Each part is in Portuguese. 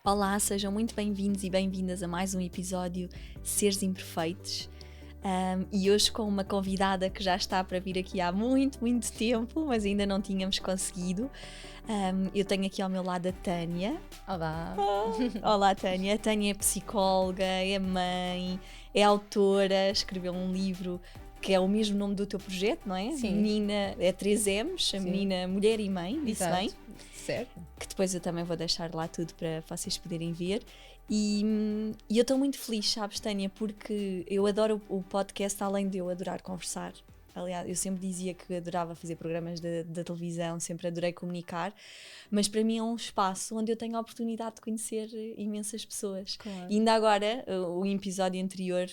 Olá, sejam muito bem-vindos e bem-vindas a mais um episódio Seres Imperfeitos. E hoje com uma convidada que já está para vir aqui há muito tempo, mas ainda não tínhamos conseguido. Eu tenho aqui ao meu lado a Tânia. Olá! Olá, Tânia. A Tânia é psicóloga, é mãe, é autora, escreveu um livro que é o mesmo nome do teu projeto, não é? Sim. Menina, é 3M's, a menina Mulher e Mãe, disse Exato. bem? Certo. Que depois eu também vou deixar lá tudo para vocês poderem ver. E eu estou muito feliz, sabes, Tânia, porque eu adoro o podcast, além de eu adorar conversar. Aliás, eu sempre dizia que adorava fazer programas da televisão, sempre adorei comunicar, mas para mim é um espaço onde eu tenho a oportunidade de conhecer imensas pessoas. Claro. E ainda agora, o episódio anterior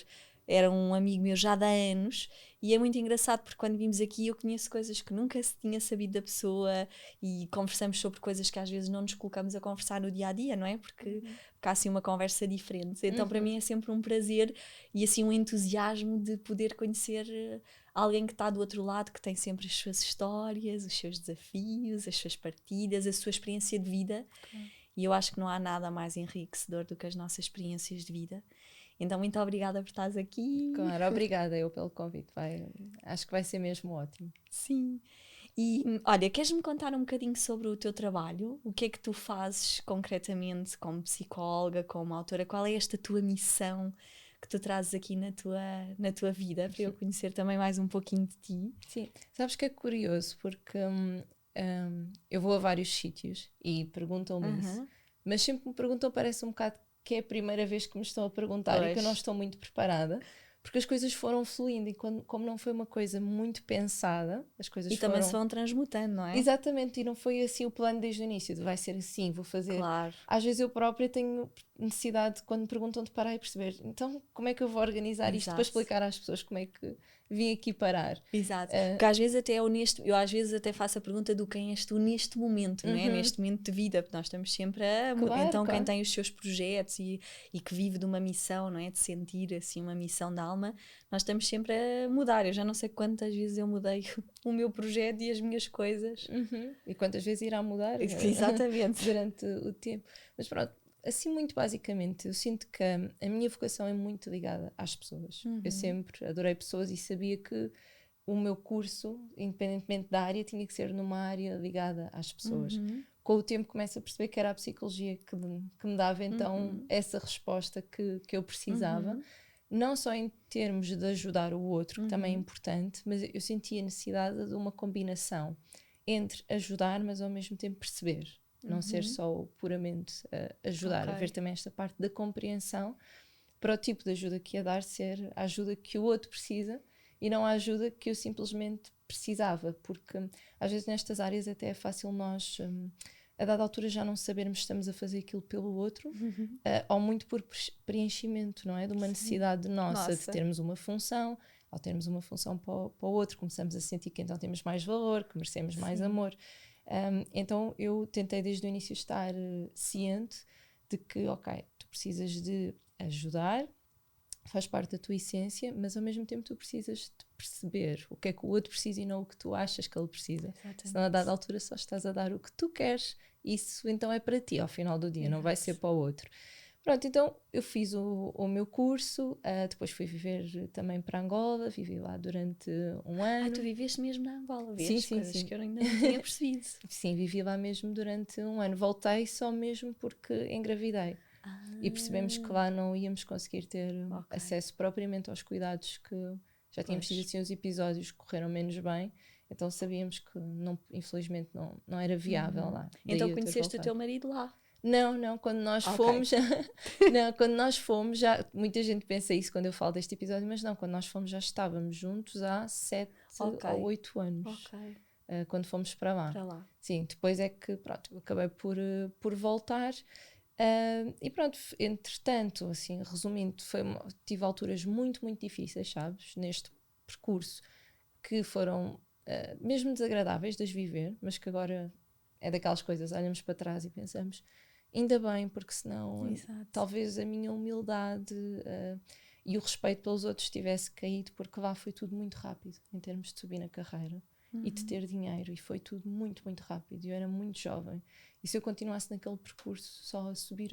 era um amigo meu já de há anos, e é muito engraçado porque quando vimos aqui eu conheço coisas que nunca se tinha sabido da pessoa e conversamos sobre coisas que às vezes não nos colocamos a conversar no dia-a-dia, não é? Porque há assim uma conversa diferente. Então para mim é sempre um prazer e assim um entusiasmo de poder conhecer alguém que está do outro lado, que tem sempre as suas histórias, os seus desafios, as suas partilhas, a sua experiência de vida. Claro. E eu acho que não há nada mais enriquecedor do que as nossas experiências de vida. Então, muito obrigada por estares aqui. Claro, obrigada eu pelo convite. Acho que vai ser mesmo ótimo. Sim. E olha, queres-me contar um bocadinho sobre o teu trabalho? O que é que tu fazes concretamente como psicóloga, como autora? Qual é esta tua missão que tu trazes aqui na tua vida, para eu conhecer também mais um pouquinho de ti? Sim, sabes que é curioso porque eu vou a vários sítios e perguntam-me isso, mas sempre me perguntam, parece um bocado que é a primeira vez que me estão a perguntar e que eu não estou muito preparada, porque as coisas foram fluindo e como não foi uma coisa muito pensada, as coisas foram... Também se vão transmutando, não é? Exatamente, e não foi assim o plano desde o início, vai ser assim, vou fazer. Claro. Às vezes eu própria tenho necessidade, quando me perguntam, de parar e perceber, então como é que eu vou organizar isto para explicar às pessoas como é que vim aqui parar. Exato, porque às vezes até eu às vezes até faço a pergunta do quem és tu neste momento, não é? Neste momento de vida, porque nós estamos sempre a... Claro, então claro. quem tem os seus projetos e que vive de uma missão, não é? De sentir assim uma missão da alma, nós estamos sempre a mudar. Eu já não sei quantas vezes eu mudei o meu projeto e as minhas coisas. E quantas vezes irá mudar Exatamente. durante o tempo. Mas pronto, assim muito basicamente, eu sinto que a minha vocação é muito ligada às pessoas. Eu sempre adorei pessoas e sabia que o meu curso, independentemente da área, tinha que ser numa área ligada às pessoas. Com o tempo começo a perceber que era a psicologia que me dava então essa resposta que eu precisava. Não só em termos de ajudar o outro, que também é importante, mas eu sentia a necessidade de uma combinação entre ajudar, mas ao mesmo tempo perceber. Não ser só o puramente ajudar, haver também esta parte da compreensão para o tipo de ajuda que ia dar ser a ajuda que o outro precisa e não a ajuda que eu simplesmente precisava, porque às vezes nestas áreas até é fácil nós a dada altura já não sabermos se estamos a fazer aquilo pelo outro ou muito por preenchimento, não é? De uma necessidade nossa de termos uma função. Ao termos uma função para o outro, começamos a sentir que então temos mais valor, que merecemos mais amor. Então eu tentei desde o início estar ciente de que, ok, tu precisas de ajudar, faz parte da tua essência, mas ao mesmo tempo tu precisas de perceber o que é que o outro precisa e não o que tu achas que ele precisa. Exatamente. Senão a dada altura só estás a dar o que tu queres, isso então é para ti ao final do dia, não vai ser para o outro. Pronto, então eu fiz o meu curso, depois fui viver também para Angola, vivi lá durante um ano. Tu viveste mesmo na Angola, sim, coisas que eu ainda não tinha percebido. Sim, vivi lá mesmo durante um ano. Voltei só mesmo porque engravidei. E percebemos que lá não íamos conseguir ter acesso propriamente aos cuidados que já tínhamos tido assim, os episódios que correram menos bem, então sabíamos que não, infelizmente não era viável lá. Então conheceste o teu marido lá? Não, quando nós fomos quando nós fomos já, muita gente pensa isso quando eu falo deste episódio, mas não, quando nós fomos já estávamos juntos há 7 ou 8 anos. Quando fomos para lá. Sim, depois é que pronto, acabei por voltar. E pronto, entretanto, assim, resumindo, tive alturas muito difíceis, sabes, neste percurso, que foram mesmo desagradáveis de as viver, mas que agora é daquelas coisas, olhamos para trás e pensamos, ainda bem, porque senão talvez a minha humildade e o respeito pelos outros tivesse caído, porque lá foi tudo muito rápido, em termos de subir na carreira. e de ter dinheiro, e foi tudo muito, muito rápido. Eu era muito jovem, e se eu continuasse naquele percurso só a subir,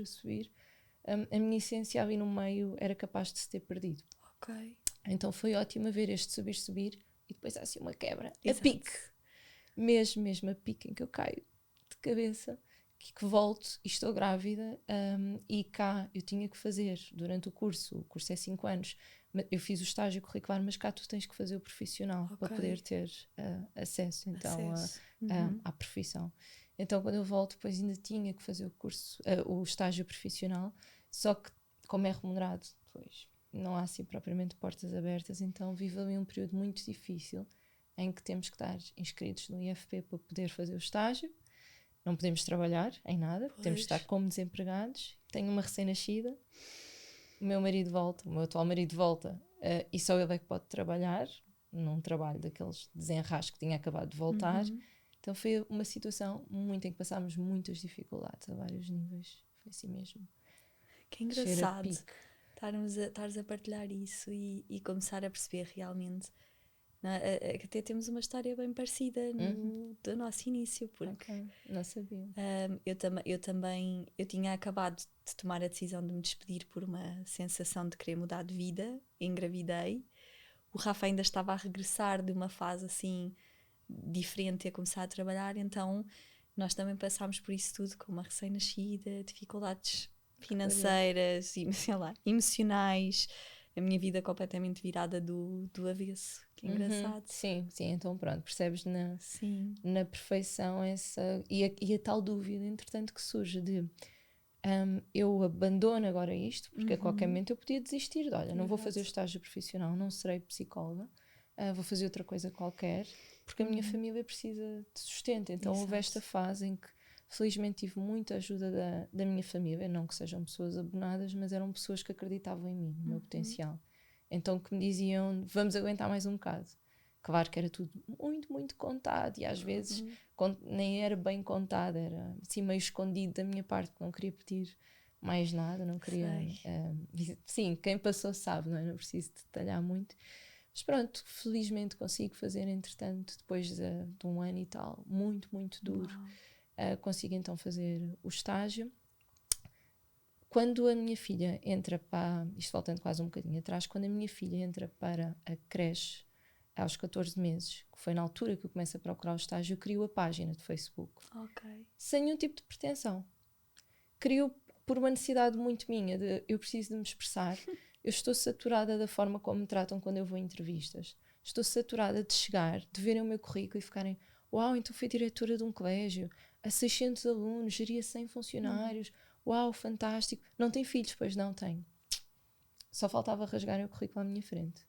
a minha essência ali no meio era capaz de se ter perdido. Ok. Então foi ótimo ver este subir, e depois há assim uma quebra, Exato. a pique, mesmo a pique em que eu caio de cabeça, que volto e estou grávida, e cá eu tinha que fazer durante o curso é 5 anos, eu fiz o estágio curricular, mas cá tu tens que fazer o profissional para poder ter acesso então à profissão. Então quando eu volto depois ainda tinha que fazer o estágio profissional, só que como é remunerado depois não há assim propriamente portas abertas, então vivo ali um período muito difícil em que temos que estar inscritos no IFP para poder fazer o estágio. Não podemos trabalhar em nada, temos de estar como desempregados. Tenho uma recém-nascida, o meu atual marido volta, e só ele é que pode trabalhar, num trabalho daqueles desenrasques que tinha acabado de voltar. Então foi uma situação muito em que passámos muitas dificuldades a vários níveis. Foi assim mesmo. Que engraçado estares a partilhar isso e começar a perceber realmente. Que até temos uma história bem parecida do nosso início, porque não sabia. Eu também tinha acabado de tomar a decisão de me despedir por uma sensação de querer mudar de vida, engravidei. O Rafa ainda estava a regressar de uma fase assim diferente, a começar a trabalhar, então nós também passámos por isso tudo, com uma recém-nascida, dificuldades financeiras e, sei lá, emocionais, a minha vida completamente virada do avesso. Que engraçado. Sim, então pronto, percebes na perfeição essa e a tal dúvida, entretanto, que surge de eu abandono agora isto, porque a qualquer momento eu podia desistir de, olha, não vou fazer o estágio profissional, não serei psicóloga, vou fazer outra coisa qualquer, porque a minha família precisa de sustento. Então houve esta fase em que felizmente tive muita ajuda da minha família, não que sejam pessoas abonadas, mas eram pessoas que acreditavam em mim, no meu potencial. Então que me diziam, vamos aguentar mais um bocado. Claro que era tudo muito, muito contado, e às vezes nem era bem contado, era assim meio escondido da minha parte, porque não queria pedir mais nada, não queria... sim, quem passou sabe, não é? Não preciso detalhar muito. Mas pronto, felizmente consigo fazer, entretanto, depois de um ano e tal, muito, muito duro, consigo então fazer o estágio. Quando a minha filha entra para... Isto voltando quase um bocadinho atrás, quando a minha filha entra para a creche aos 14 meses, que foi na altura que eu começo a procurar o estágio, eu crio a página de Facebook. Sem nenhum tipo de pretensão. Crio por uma necessidade muito minha, de eu preciso de me expressar. Eu estou saturada da forma como me tratam quando eu vou a entrevistas. Estou saturada de chegar, de verem o meu currículo e ficarem, uau, então foi diretora de um colégio, a 600 alunos, geria 100 funcionários, uau, fantástico. Não tem filhos? Pois não, tenho. Só faltava rasgarem o currículo à minha frente.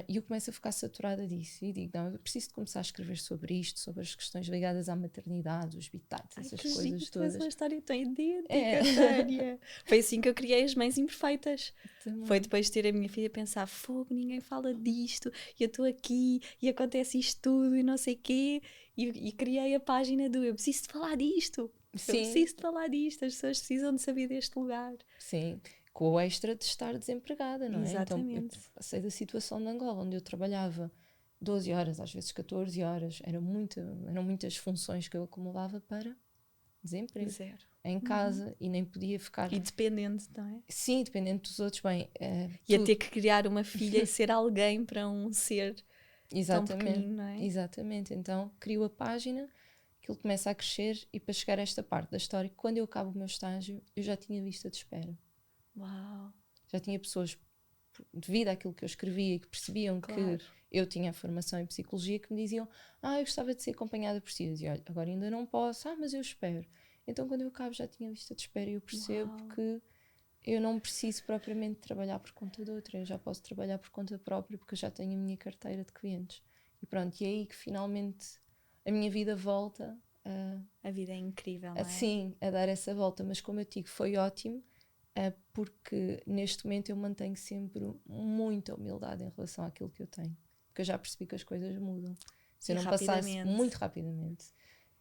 E eu começo a ficar saturada disso e digo, não, eu preciso de começar a escrever sobre isto, sobre as questões ligadas à maternidade, os bitates, essas coisas todas. Mas uma história tão idêntica, Tânia. Foi assim que eu criei As Mães Imperfeitas. Também. Foi depois de ter a minha filha pensar, fogo, ninguém fala disto, e eu estou aqui, e acontece isto tudo, e não sei o quê, e criei a página do eu preciso de falar disto. Sim. Eu preciso de falar disto, as pessoas precisam de saber deste lugar. Sim. Com o extra de estar desempregada, não é? Exatamente. Então, eu passei da situação de Angola, onde eu trabalhava 12 horas, às vezes 14 horas, eram muitas funções que eu acumulava para desemprego. Zero. Em casa, e nem podia ficar... E dependente, não é? Sim, dependente dos outros, bem... e a ter que criar uma filha e ser alguém para um ser tão pequenino, não é? Exatamente, então crio a página, aquilo começa a crescer, e para chegar a esta parte da história, quando eu acabo o meu estágio, eu já tinha lista de espera. Uau. Já tinha pessoas, devido àquilo que eu escrevia e que percebiam que eu tinha formação em psicologia, que me diziam, eu gostava de ser acompanhada por si. Eu dizia, olha, agora ainda não posso, mas eu espero. Então quando eu acabo já tinha lista de espera, e eu percebo que eu não preciso propriamente trabalhar por conta de outra, eu já posso trabalhar por conta própria, porque eu já tenho a minha carteira de clientes. E pronto, e é aí que finalmente a minha vida volta a vida é incrível, não é? Sim, a dar essa volta, mas como eu digo, foi ótimo, porque neste momento eu mantenho sempre muita humildade em relação àquilo que eu tenho, porque eu já percebi que as coisas mudam. Se eu não passasse muito rapidamente,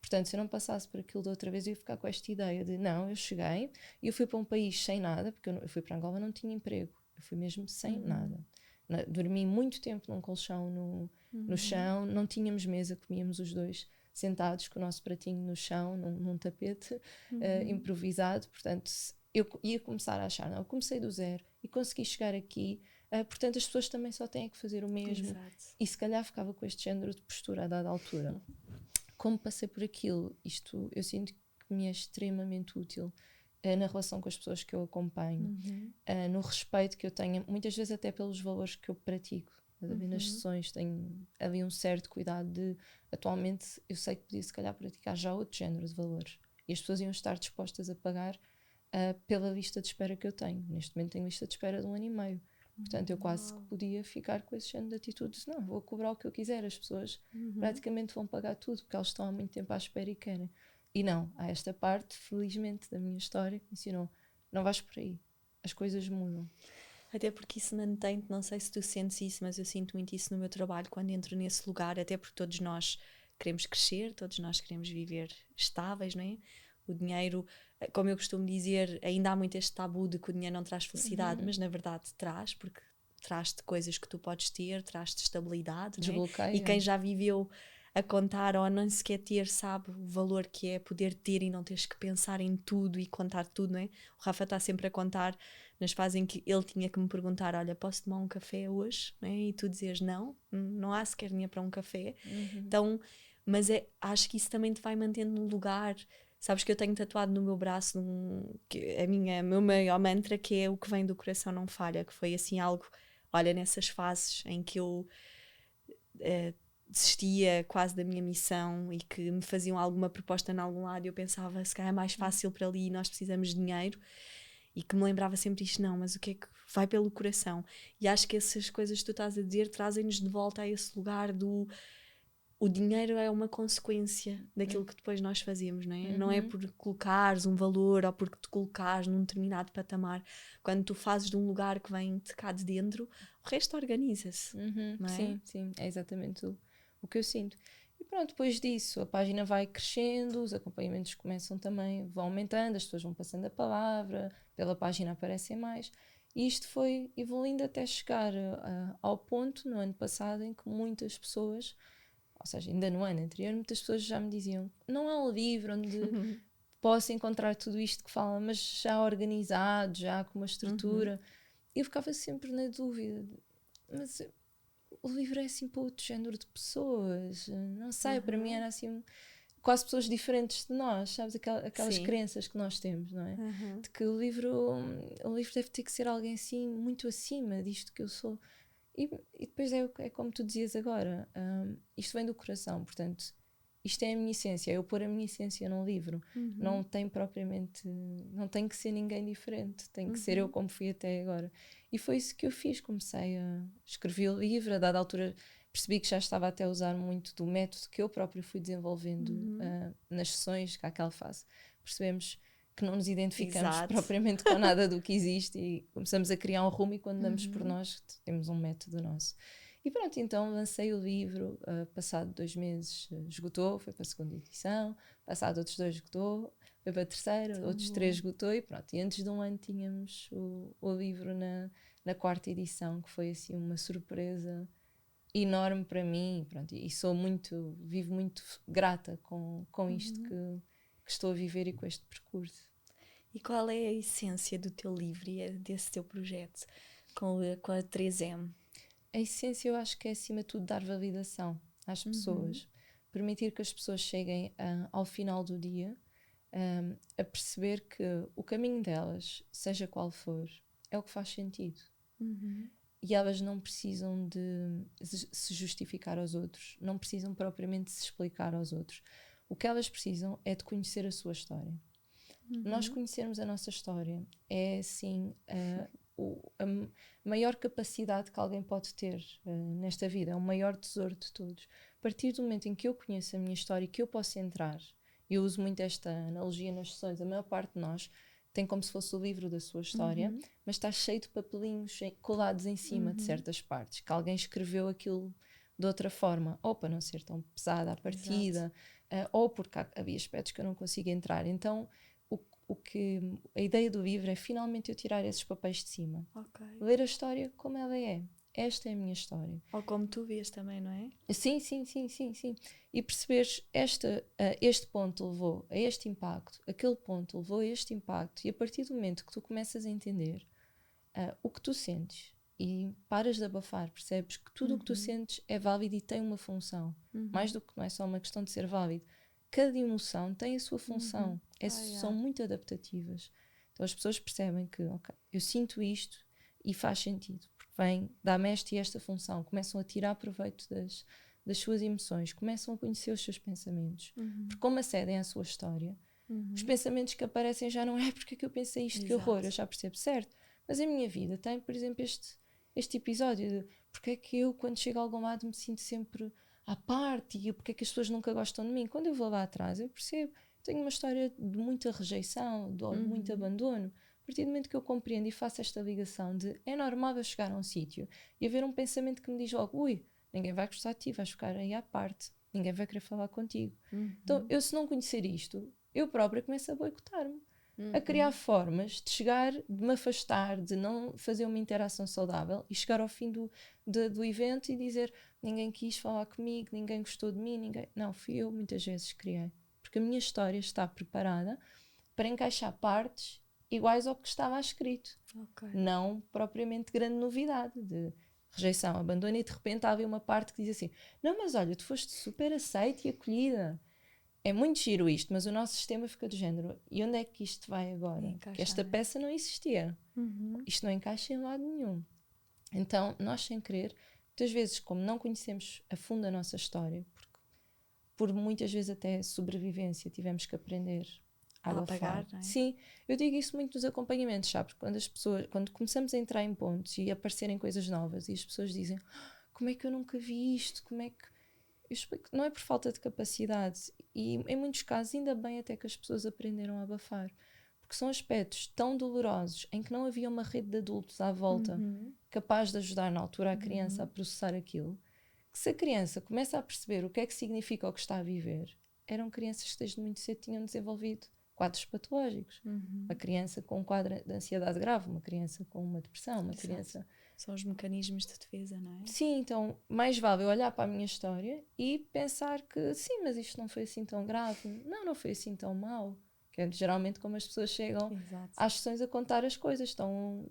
portanto, se eu não passasse por aquilo da outra vez, eu ia ficar com esta ideia de, não, eu cheguei e eu fui para um país sem nada, porque eu fui para Angola, não tinha emprego, eu fui mesmo sem nada, Dormi muito tempo num colchão no chão, não tínhamos mesa, comíamos os dois sentados com o nosso pratinho no chão, num tapete improvisado. Portanto, eu ia começar a achar, não, eu comecei do zero e consegui chegar aqui, portanto as pessoas também só têm que fazer o mesmo. Exato. E se calhar ficava com este género de postura a dada altura. Como passei por aquilo, isto eu sinto que me é extremamente útil na relação com as pessoas que eu acompanho, no respeito que eu tenho, muitas vezes até pelos valores que eu pratico. Nas sessões tenho ali um certo cuidado de, atualmente eu sei que podia se calhar praticar já outro género de valores e as pessoas iam estar dispostas a pagar pela lista de espera que eu tenho. Neste momento tenho lista de espera de 1 ano e meio. Portanto, eu quase que podia ficar com esse género de atitudes. Não, vou cobrar o que eu quiser. As pessoas praticamente vão pagar tudo porque elas estão há muito tempo à espera e querem. E não, há esta parte, felizmente, da minha história que me ensinou, não vais por aí. As coisas mudam. Até porque isso mantém-te, não sei se tu sentes isso, mas eu sinto muito isso no meu trabalho quando entro nesse lugar, até porque todos nós queremos crescer, todos nós queremos viver estáveis, não é? O dinheiro, como eu costumo dizer, ainda há muito este tabu de que o dinheiro não traz felicidade, mas na verdade traz, porque traz-te coisas que tu podes ter, traz-te estabilidade, não é? Desbloqueia. E quem já viveu a contar ou a nem sequer ter sabe o valor que é poder ter e não teres que pensar em tudo e contar tudo, não é? O Rafa está sempre a contar nas fases em que ele tinha que me perguntar, olha, posso tomar um café hoje? Não é? E tu dizes não há sequer dinheiro para um café. Então, mas acho que isso também te vai mantendo no lugar. Sabes que eu tenho tatuado no meu braço meu maior mantra, que é o que vem do coração não falha, que foi assim algo, olha, nessas fases em que eu desistia quase da minha missão e que me faziam alguma proposta em algum lado e eu pensava, se calhar é mais fácil para ali, nós precisamos de dinheiro, e que me lembrava sempre isto, não, mas o que é que vai pelo coração? E acho que essas coisas que tu estás a dizer trazem-nos de volta a esse lugar do o dinheiro é uma consequência daquilo que depois nós fazemos, não é? Não é por colocares um valor ou porque te colocares num determinado patamar. Quando tu fazes de um lugar que vem de cá de dentro, o resto organiza-se, não é? Sim, é exatamente o que eu sinto. E pronto, depois disso a página vai crescendo, os acompanhamentos começam também, vão aumentando, as pessoas vão passando a palavra, pela página aparecem mais. E isto foi evoluindo até chegar ao ponto, no ano passado, em que muitas pessoas, ou seja, ainda no ano anterior, muitas pessoas já me diziam, não há um livro onde possa encontrar tudo isto que fala, mas já organizado, já com uma estrutura. Eu ficava sempre na dúvida, mas o livro é assim para outro género de pessoas, não sei, para mim era assim quase pessoas diferentes de nós, sabes, aquelas crenças que nós temos, não é? De que o livro deve ter que ser alguém assim, muito acima disto que eu sou. E depois é como tu dizias agora, isto vem do coração, portanto, isto é a minha essência, eu pôr a minha essência num livro, não tem propriamente, não tem que ser ninguém diferente, tem que ser eu como fui até agora. E foi isso que eu fiz, comecei a escrever o livro, a dada altura percebi que já estava até a usar muito do método que eu próprio fui desenvolvendo nas sessões que aquela fase. Percebemos que não nos identificamos propriamente com nada do que existe e começamos a criar um rumo e quando damos por nós temos um método nosso. E pronto, então lancei o livro, passado 2 meses esgotou, foi para a segunda edição, passado outros 2 esgotou, foi para a terceira, outros 3 esgotou e pronto. E antes de um ano tínhamos o livro na 4ª edição, que foi assim uma surpresa enorme para mim, pronto, e vivo muito grata com isto que estou a viver e com este percurso. E qual é a essência do teu livro e desse teu projeto com a 3M? A essência eu acho que é acima de tudo dar validação às pessoas, permitir que as pessoas cheguem ao final do dia a perceber que o caminho delas, seja qual for, é o que faz sentido. E elas não precisam de se justificar aos outros, não precisam propriamente se explicar aos outros. O que elas precisam é de conhecer a sua história. Nós conhecermos a nossa história é, assim, a maior capacidade que alguém pode ter nesta vida, é o maior tesouro de todos. A partir do momento em que eu conheço a minha história e que eu posso entrar, eu uso muito esta analogia nas sessões, a maior parte de nós tem como se fosse o livro da sua história, mas está cheio de papelinhos colados em cima de certas partes, que alguém escreveu aquilo de outra forma, ou para não ser tão pesada à partida, ou porque havia aspectos que eu não consigo entrar. Então, a ideia do livro é finalmente eu tirar esses papéis de cima, ler a história como ela é esta é a minha história. Ou como tu vês também, não é? Sim. E perceberes este ponto levou a este impacto, aquele ponto levou a este impacto, e a partir do momento que tu começas a entender o que tu sentes e paras de abafar, percebes que tudo o que tu sentes é válido e tem uma função, mais do que não é só uma questão de ser válido. Cada emoção tem a sua função, são muito adaptativas. Então as pessoas percebem que, ok, eu sinto isto e faz sentido, porque vem, dá-me esta e esta função, começam a tirar proveito das suas emoções, começam a conhecer os seus pensamentos, porque como acedem à sua história, os pensamentos que aparecem já não é porque é que eu pensei isto, que horror, eu já percebo, certo? Mas a minha vida tem, por exemplo, este episódio de porque é que eu, quando chego a algum lado, me sinto sempre à parte e porque é que as pessoas nunca gostam de mim. Quando eu vou lá atrás, eu percebo, tenho uma história de muita rejeição, de muito abandono. A partir do momento que eu compreendo e faço esta ligação de é normal eu chegar a um sítio e haver um pensamento que me diz logo, ui, ninguém vai gostar de ti, vais ficar aí à parte, ninguém vai querer falar contigo. Então, eu se não conhecer isto, eu própria começo a boicotar-me, a criar formas de chegar, de me afastar, de não fazer uma interação saudável e chegar ao fim do evento e dizer ninguém quis falar comigo, ninguém gostou de mim, não, fui eu muitas vezes que criei, porque a minha história está preparada para encaixar partes iguais ao que estava escrito, não propriamente grande novidade de rejeição, abandono, e de repente havia uma parte que diz assim, não, mas olha, tu foste super aceite e acolhida. É muito giro isto, mas o nosso sistema fica do género, e onde é que isto vai agora? Que esta peça não existia. Isto não encaixa em lado nenhum. Então, nós sem querer, muitas vezes, como não conhecemos a fundo a nossa história, porque por muitas vezes até sobrevivência tivemos que aprender a apagar, não é? Sim, eu digo isso muito nos acompanhamentos, sabes? Quando começamos a entrar em pontos e aparecerem coisas novas e as pessoas dizem, como é que eu nunca vi isto? Como é que... Eu explico, não é por falta de capacidade, e em muitos casos ainda bem até que as pessoas aprenderam a abafar, porque são aspectos tão dolorosos em que não havia uma rede de adultos à volta capaz de ajudar na altura a criança a processar aquilo, que se a criança começa a perceber o que é que significa o que está a viver, eram crianças que desde muito cedo tinham desenvolvido quadros patológicos. Uma criança com um quadro de ansiedade grave, uma criança com uma depressão, uma criança... São os mecanismos de defesa, não é? Sim, então mais vale eu olhar para a minha história e pensar que sim, mas isto não foi assim tão grave, não foi assim tão mau. Que é geralmente como as pessoas chegam às sessões a contar as coisas, estão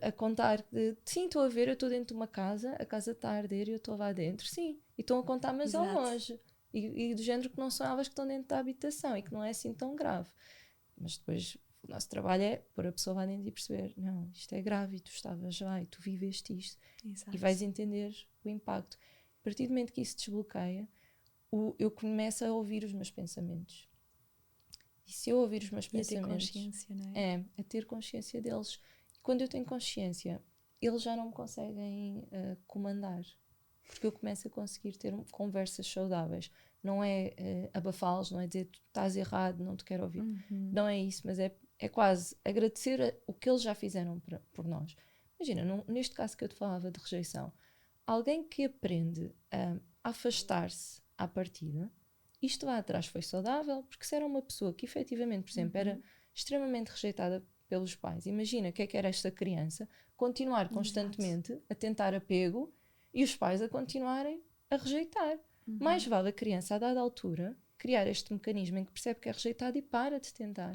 a contar de sim, estou a ver, eu estou dentro de uma casa, a casa está a arder e eu estou lá dentro, sim, e estão a contar, mas ao longe, e do género que não são elas que estão dentro da habitação e que não é assim tão grave. Mas depois o nosso trabalho é pôr a pessoa lá dentro e perceber, não, isto é grave e tu estavas lá e tu viveste isto. E vais entender o impacto. A partir do momento que isso desbloqueia, eu começo a ouvir os meus pensamentos. E se eu ouvir os meus pensamentos... a ter consciência, não é? A ter consciência deles. E quando eu tenho consciência, eles já não me conseguem comandar. Porque eu começo a conseguir ter conversas saudáveis. Não é abafá-los, não é dizer tu estás errado, não te quero ouvir. Não é isso, mas é quase agradecer o que eles já fizeram por nós. Imagina, neste caso que eu te falava de rejeição, alguém que aprende a afastar-se à partida, isto lá atrás foi saudável, porque se era uma pessoa que efetivamente, por exemplo, era extremamente rejeitada pelos pais, imagina o que é que era esta criança continuar constantemente a tentar apego e os pais a continuarem a rejeitar. Mais vale a criança, a dada altura, criar este mecanismo em que percebe que é rejeitado e para de tentar.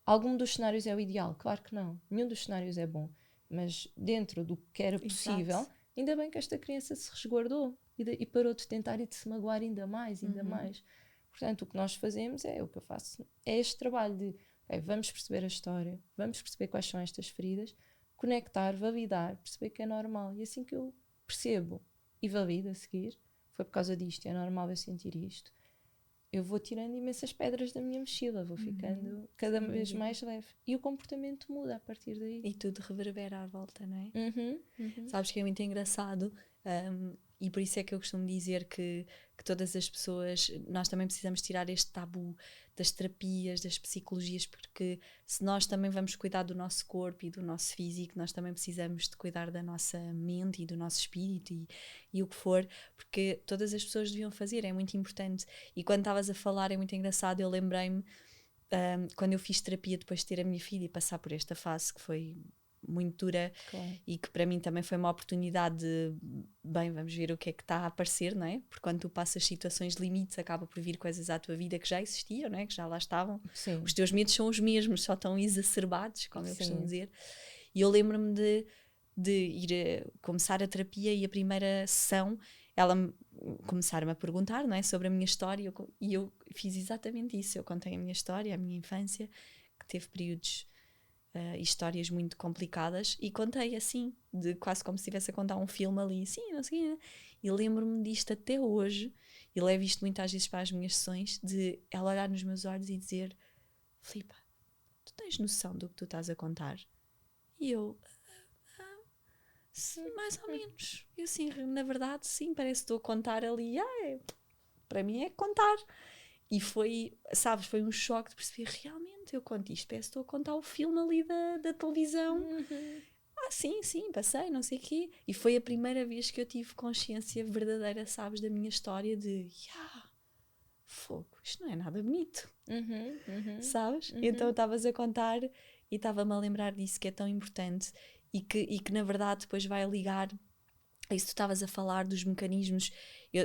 Algum dos cenários é o ideal? Claro que não. Nenhum dos cenários é bom. Mas dentro do que era possível, ainda bem que esta criança se resguardou e parou de tentar e de se magoar ainda mais, ainda mais. Portanto, o que nós fazemos o que eu faço, é este trabalho de vamos perceber a história, vamos perceber quais são estas feridas, conectar, validar, perceber que é normal. E assim que eu percebo e valido a seguir, foi por causa disto, é normal eu sentir isto, eu vou tirando imensas pedras da minha mochila, vou ficando cada vez mais leve. E o comportamento muda a partir daí. E tudo reverbera à volta, não é? Sabes que é muito engraçado, e por isso é que eu costumo dizer que todas as pessoas, nós também precisamos tirar este tabu das terapias, das psicologias, porque se nós também vamos cuidar do nosso corpo e do nosso físico, nós também precisamos de cuidar da nossa mente e do nosso espírito e o que for, porque todas as pessoas deviam fazer, é muito importante. E quando estavas a falar é muito engraçado, eu lembrei-me quando eu fiz terapia depois de ter a minha filha e passar por esta fase que foi muito dura, Claro. e que para mim também foi uma oportunidade de, bem, vamos ver o que é que está a aparecer, não é? Porque quando tu passas situações limites, acaba por vir coisas à tua vida que já existiam, não é? Que já lá estavam. Sim. Os teus medos são os mesmos, só estão exacerbados, como eu costumo Sim. dizer. E eu lembro-me de ir começar a terapia, e a primeira sessão, ela começaram-me a perguntar, não é, sobre a minha história, e eu fiz exatamente isso. Eu contei a minha história, a minha infância, que teve períodos e histórias muito complicadas, e contei assim, de quase como se estivesse a contar um filme ali, sim, não sei, e lembro-me disto até hoje, e levo isto muitas vezes para as minhas sessões, de ela olhar nos meus olhos e dizer: Filipa, tu tens noção do que tu estás a contar? E eu, mais ou menos. Eu sim, na verdade, sim, parece que estou a contar ali. Para mim é contar. E foi, sabes, foi um choque de perceber, realmente eu conto isto, parece que estou a contar o filme ali da televisão. Sim, passei, não sei o quê. E foi a primeira vez que eu tive consciência verdadeira, sabes, da minha história de, fogo, isto não é nada bonito, sabes? Então estavas a contar e estava-me a lembrar disso, que é tão importante, e que na verdade depois vai ligar a isso que tu estavas a falar dos mecanismos.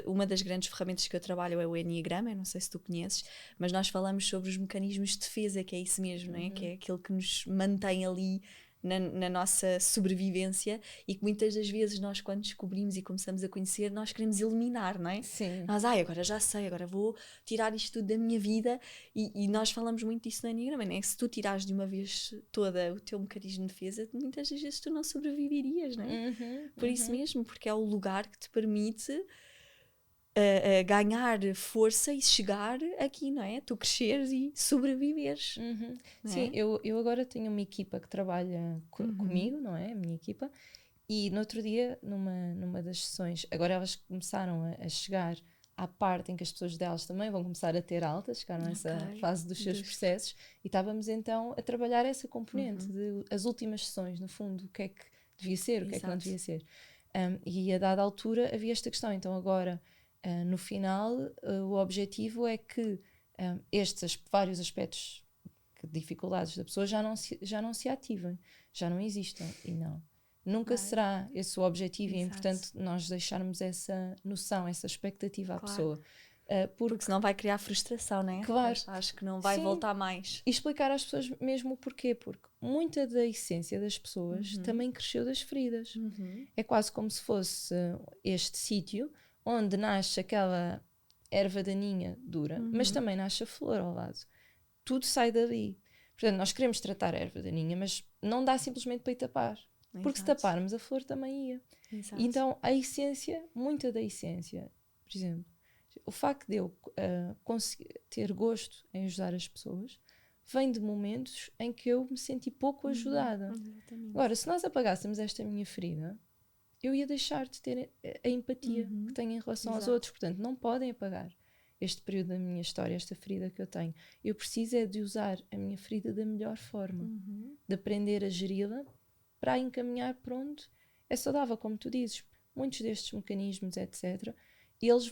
Uma das grandes ferramentas que eu trabalho é o Enneagrama, eu não sei se tu conheces, mas nós falamos sobre os mecanismos de defesa, que é isso mesmo, não é? Que é aquilo que nos mantém ali na nossa sobrevivência, e que muitas das vezes nós, quando descobrimos e começamos a conhecer, nós queremos eliminar, não é? Sim. Nós, agora já sei, agora vou tirar isto tudo da minha vida, e nós falamos muito disso no Enneagrama, não é? Se tu tirares de uma vez toda o teu mecanismo de defesa, muitas das vezes tu não sobreviverias, não é? Por isso mesmo, porque é o lugar que te permite ganhar força e chegar aqui, não é? Tu cresceres e sobreviveres. Sim, É? eu agora tenho uma equipa que trabalha comigo, não é? A minha equipa. E no outro dia, numa das sessões, agora elas começaram a chegar à parte em que as pessoas delas também vão começar a ter alta, chegaram a essa fase dos seus processos, e estávamos então a trabalhar essa componente de as últimas sessões, no fundo, o que é que devia ser, o que é que não devia ser. E a dada altura havia esta questão, então agora, no final, o objetivo é que estes vários aspectos, dificuldades da pessoa já não se ativem, já não existam, e não. Nunca será esse o objetivo. E é importante nós deixarmos essa noção, essa expectativa à pessoa. Porque senão vai criar frustração, não é? Claro. Acho que não vai voltar mais. E explicar às pessoas mesmo o porquê. Porque muita da essência das pessoas também cresceu das feridas. É quase como se fosse este sítio onde nasce aquela erva daninha dura, mas também nasce a flor ao lado. Tudo sai dali. Portanto, nós queremos tratar a erva daninha, mas não dá simplesmente para ir tapar. Porque se taparmos, a flor também ia. Então, a essência, muita da essência, por exemplo, o facto de eu conseguir ter gosto em ajudar as pessoas, vem de momentos em que eu me senti pouco ajudada. Agora, se nós apagássemos esta minha ferida, eu ia deixar de ter a empatia que tenho em relação aos outros. Portanto, não podem apagar este período da minha história, esta ferida que eu tenho. Eu preciso é de usar a minha ferida da melhor forma, de aprender a geri-la para a encaminhar para onde é saudável, como tu dizes. Muitos destes mecanismos, etc., eles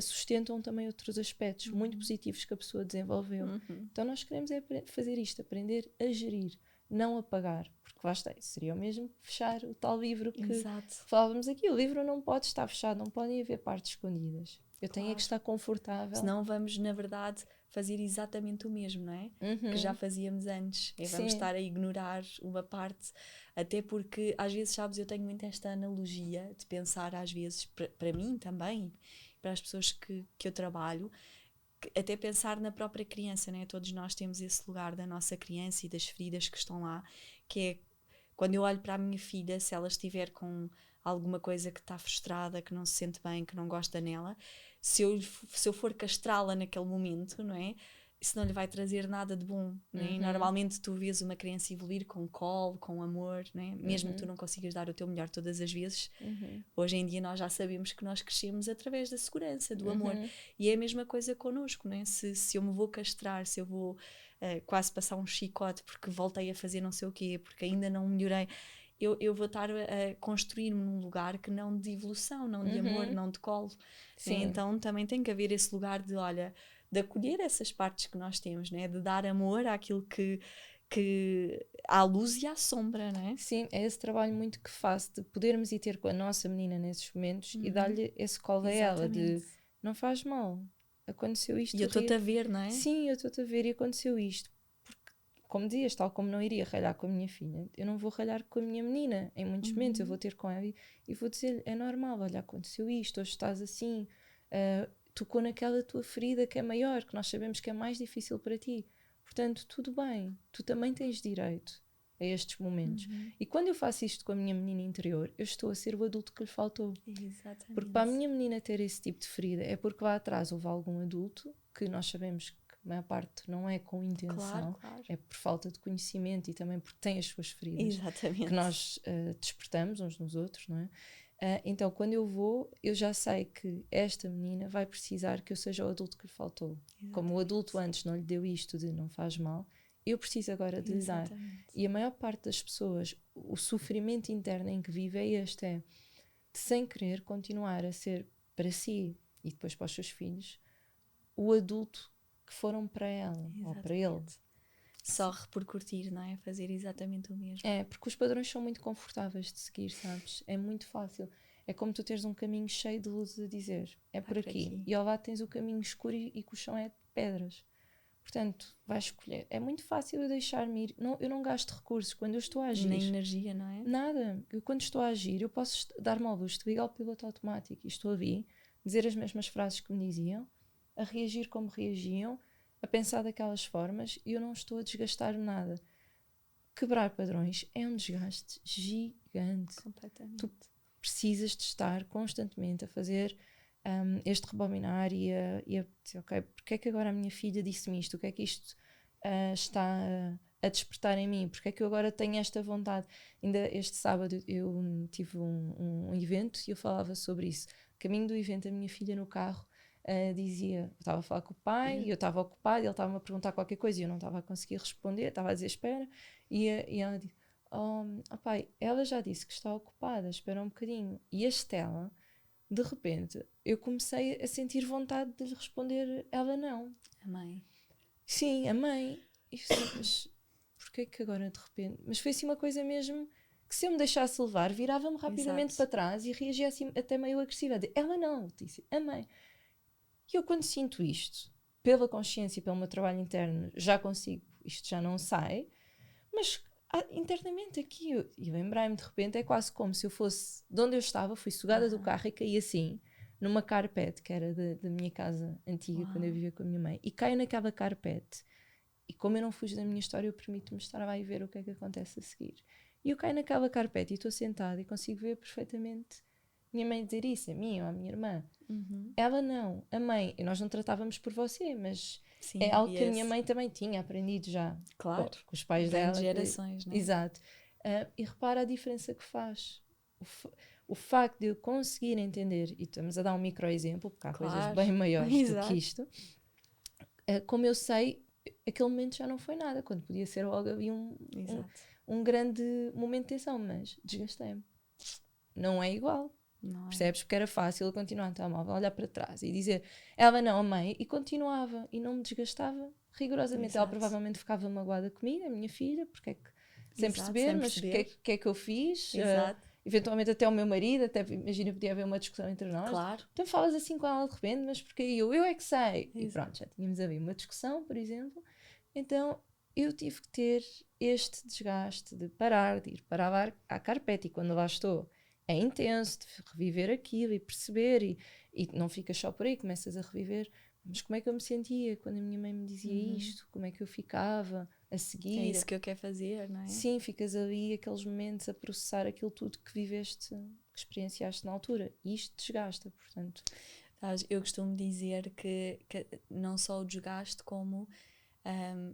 sustentam também outros aspectos muito positivos que a pessoa desenvolveu. Então nós queremos é fazer isto, aprender a gerir, não apagar, porque lá está, isso seria o mesmo fechar o tal livro que falávamos aqui. O livro não pode estar fechado, não podem haver partes escondidas. Eu tenho é que estar confortável. Senão vamos, na verdade, fazer exatamente o mesmo, não é? Que já fazíamos antes. E vamos estar a ignorar uma parte, até porque, às vezes, sabes, eu tenho muito esta analogia de pensar, às vezes, para mim também, para as pessoas que eu trabalho, até pensar na própria criança, né? Todos nós temos esse lugar da nossa criança e das feridas que estão lá, que é quando eu olho para a minha filha, se ela estiver com alguma coisa que está frustrada, que não se sente bem, que não gosta nela, se eu for castrá-la naquele momento, não é? Isso não lhe vai trazer nada de bom, não é? Normalmente tu vês uma criança evoluir com colo, com amor, não é? Mesmo que tu não consigas dar o teu melhor todas as vezes, hoje em dia nós já sabemos que nós crescemos através da segurança, do amor. E é a mesma coisa connosco, não é? Se eu me vou castrar, se eu vou quase passar um chicote porque voltei a fazer não sei o quê, porque ainda não melhorei, eu vou estar a construir-me num lugar que não de evolução, não de amor, não de colo. Né? Então também tem que haver esse lugar de, olha, de acolher essas partes que nós temos, né? De dar amor àquilo que que há luz e há sombra, não é? Sim, é esse trabalho muito que faço de podermos ir ter com a nossa menina nesses momentos e dar-lhe esse colo a ela de não faz mal, aconteceu isto. E eu estou-te a ver, não é? Sim, eu estou-te a ver e aconteceu isto. Porque, como dizias, tal como não iria ralhar com a minha filha, eu não vou ralhar com a minha menina. Em muitos momentos eu vou ter com ela e vou dizer-lhe, é normal, olha, aconteceu isto, hoje estás assim, tocou naquela tua ferida que é maior, que nós sabemos que é mais difícil para ti. Portanto, tudo bem, tu também tens direito a estes momentos. E quando eu faço isto com a minha menina interior, eu estou a ser o adulto que lhe faltou. Exatamente. Porque para a minha menina ter esse tipo de ferida é porque lá atrás houve algum adulto que nós sabemos que a maior parte não é com intenção, Claro. é por falta de conhecimento e também porque tem as suas feridas. Exatamente. Que nós despertamos uns nos outros, não é? Então quando eu vou, eu já sei que esta menina vai precisar que eu seja o adulto que lhe faltou. Exatamente. Como o adulto antes não lhe deu isto de não faz mal, eu preciso agora de lhe dar. E a maior parte das pessoas, o sofrimento interno em que vive é este, é de sem querer continuar a ser para si e depois para os seus filhos o adulto que foram para ela ou para ele. Só repercutir, não é? Fazer exatamente o mesmo. É, porque os padrões são muito confortáveis de seguir, sabes? É muito fácil. É como tu teres um caminho cheio de luzes a dizer, é por aqui. E ao lado tens o caminho escuro e que o chão é de pedras. Portanto, vais escolher. É muito fácil eu deixar-me ir. Não, eu não gasto recursos quando eu estou a agir. Nem energia, não é? Nada. Eu, quando estou a agir, eu posso dar-me ao luxo de ligar o piloto automático e estou a vir, dizer as mesmas frases que me diziam, a reagir como reagiam, a pensar daquelas formas e eu não estou a desgastar nada. Quebrar padrões é um desgaste gigante. Completamente. Tu precisas de estar constantemente a fazer este rebobinar e a dizer, ok, porque é que agora a minha filha disse-me isto? O que é que isto está a despertar em mim? Porque é que eu agora tenho esta vontade? Ainda este sábado eu tive um evento e eu falava sobre isso. Caminho do evento, a minha filha no carro dizia, eu estava a falar com o pai e eu estava ocupada, ele estava-me a perguntar qualquer coisa e eu não estava a conseguir responder, estava a dizer espera, e ela disse, pai, ela já disse que está ocupada, espera um bocadinho. E a Estela, de repente, eu comecei a sentir vontade de lhe responder ela não. A mãe. Sim, a mãe. E eu disse, mas porquê que agora de repente? Mas foi assim uma coisa mesmo que se eu me deixasse levar, virava-me rapidamente para trás e reagia assim até meio agressiva. Ela não, disse, a mãe. E eu quando sinto isto, pela consciência e pelo meu trabalho interno, já consigo, isto já não sai, mas internamente aqui, e lembrei-me de repente, é quase como se eu fosse, de onde eu estava, fui sugada do carro e caí assim, numa carpete, que era da minha casa antiga, quando eu vivia com a minha mãe, e caio naquela carpete, e como eu não fujo da minha história, eu permito-me estar lá e ver o que é que acontece a seguir. E eu caio naquela carpete e estou sentada e consigo ver perfeitamente minha mãe dizer isso a mim ou à minha irmã. Ela não, a mãe, e nós não tratávamos por você, mas sim, é algo que a minha mãe também tinha aprendido já com os pais dela. Gerações, não é? Exato. E repara a diferença que faz. O facto de eu conseguir entender, e estamos a dar um micro-exemplo, porque há coisas bem maiores do que isto, como eu sei, aquele momento já não foi nada, quando podia ser logo ali um grande momento de tensão, mas desgastei-me. Não é igual. Não. Percebes? Porque era fácil continuar no telemóvel, olhar para trás e dizer ela não, a mãe, e continuava e não me desgastava rigorosamente. Ela provavelmente ficava magoada comigo, a minha filha, porque é que sem perceber, mas o que é que eu fiz? Eventualmente até o meu marido, até imagina, podia haver uma discussão entre nós. Claro. Então falas assim com ela de repente, mas porque eu é que sei. E pronto, já tínhamos ali uma discussão, por exemplo. Então eu tive que ter este desgaste de parar, de ir para lá à carpete, e quando lá estou é intenso de reviver aquilo e perceber, e não ficas só por aí, começas a reviver, mas como é que eu me sentia quando a minha mãe me dizia isto, como é que eu ficava a seguir. É isso que eu quero fazer, não é? Sim, ficas ali aqueles momentos a processar aquilo tudo que viveste, que experienciaste na altura, e isto desgasta, portanto. Eu costumo dizer que não só o desgaste, como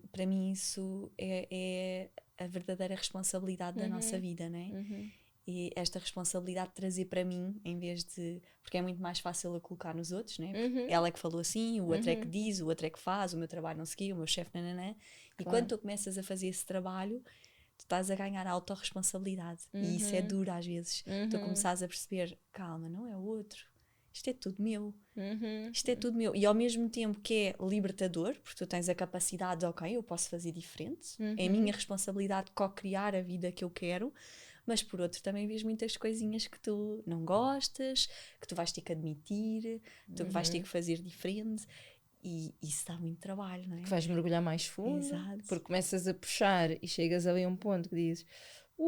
para mim isso é a verdadeira responsabilidade da nossa vida, não é? E esta responsabilidade de trazer para mim, em vez de... Porque é muito mais fácil eu colocar nos outros, né? Ela é que falou assim, o outro é que diz, o outro é que faz, o meu trabalho não seguiu, o meu chefe nananã. E quando tu começas a fazer esse trabalho, tu estás a ganhar autorresponsabilidade. E isso é duro às vezes. Tu começares a perceber, calma, não é o outro. isto é tudo meu. Isto é tudo meu. E ao mesmo tempo que é libertador, porque tu tens a capacidade de, ok, eu posso fazer diferente, é a minha responsabilidade de co-criar a vida que eu quero, mas por outro também vês muitas coisinhas que tu não gostas, que tu vais ter que admitir, que tu vais ter que fazer diferente, e isso dá muito trabalho, não é? Que vais mergulhar mais fundo, Exato. porque começas a puxar e chegas ali a um ponto que dizes,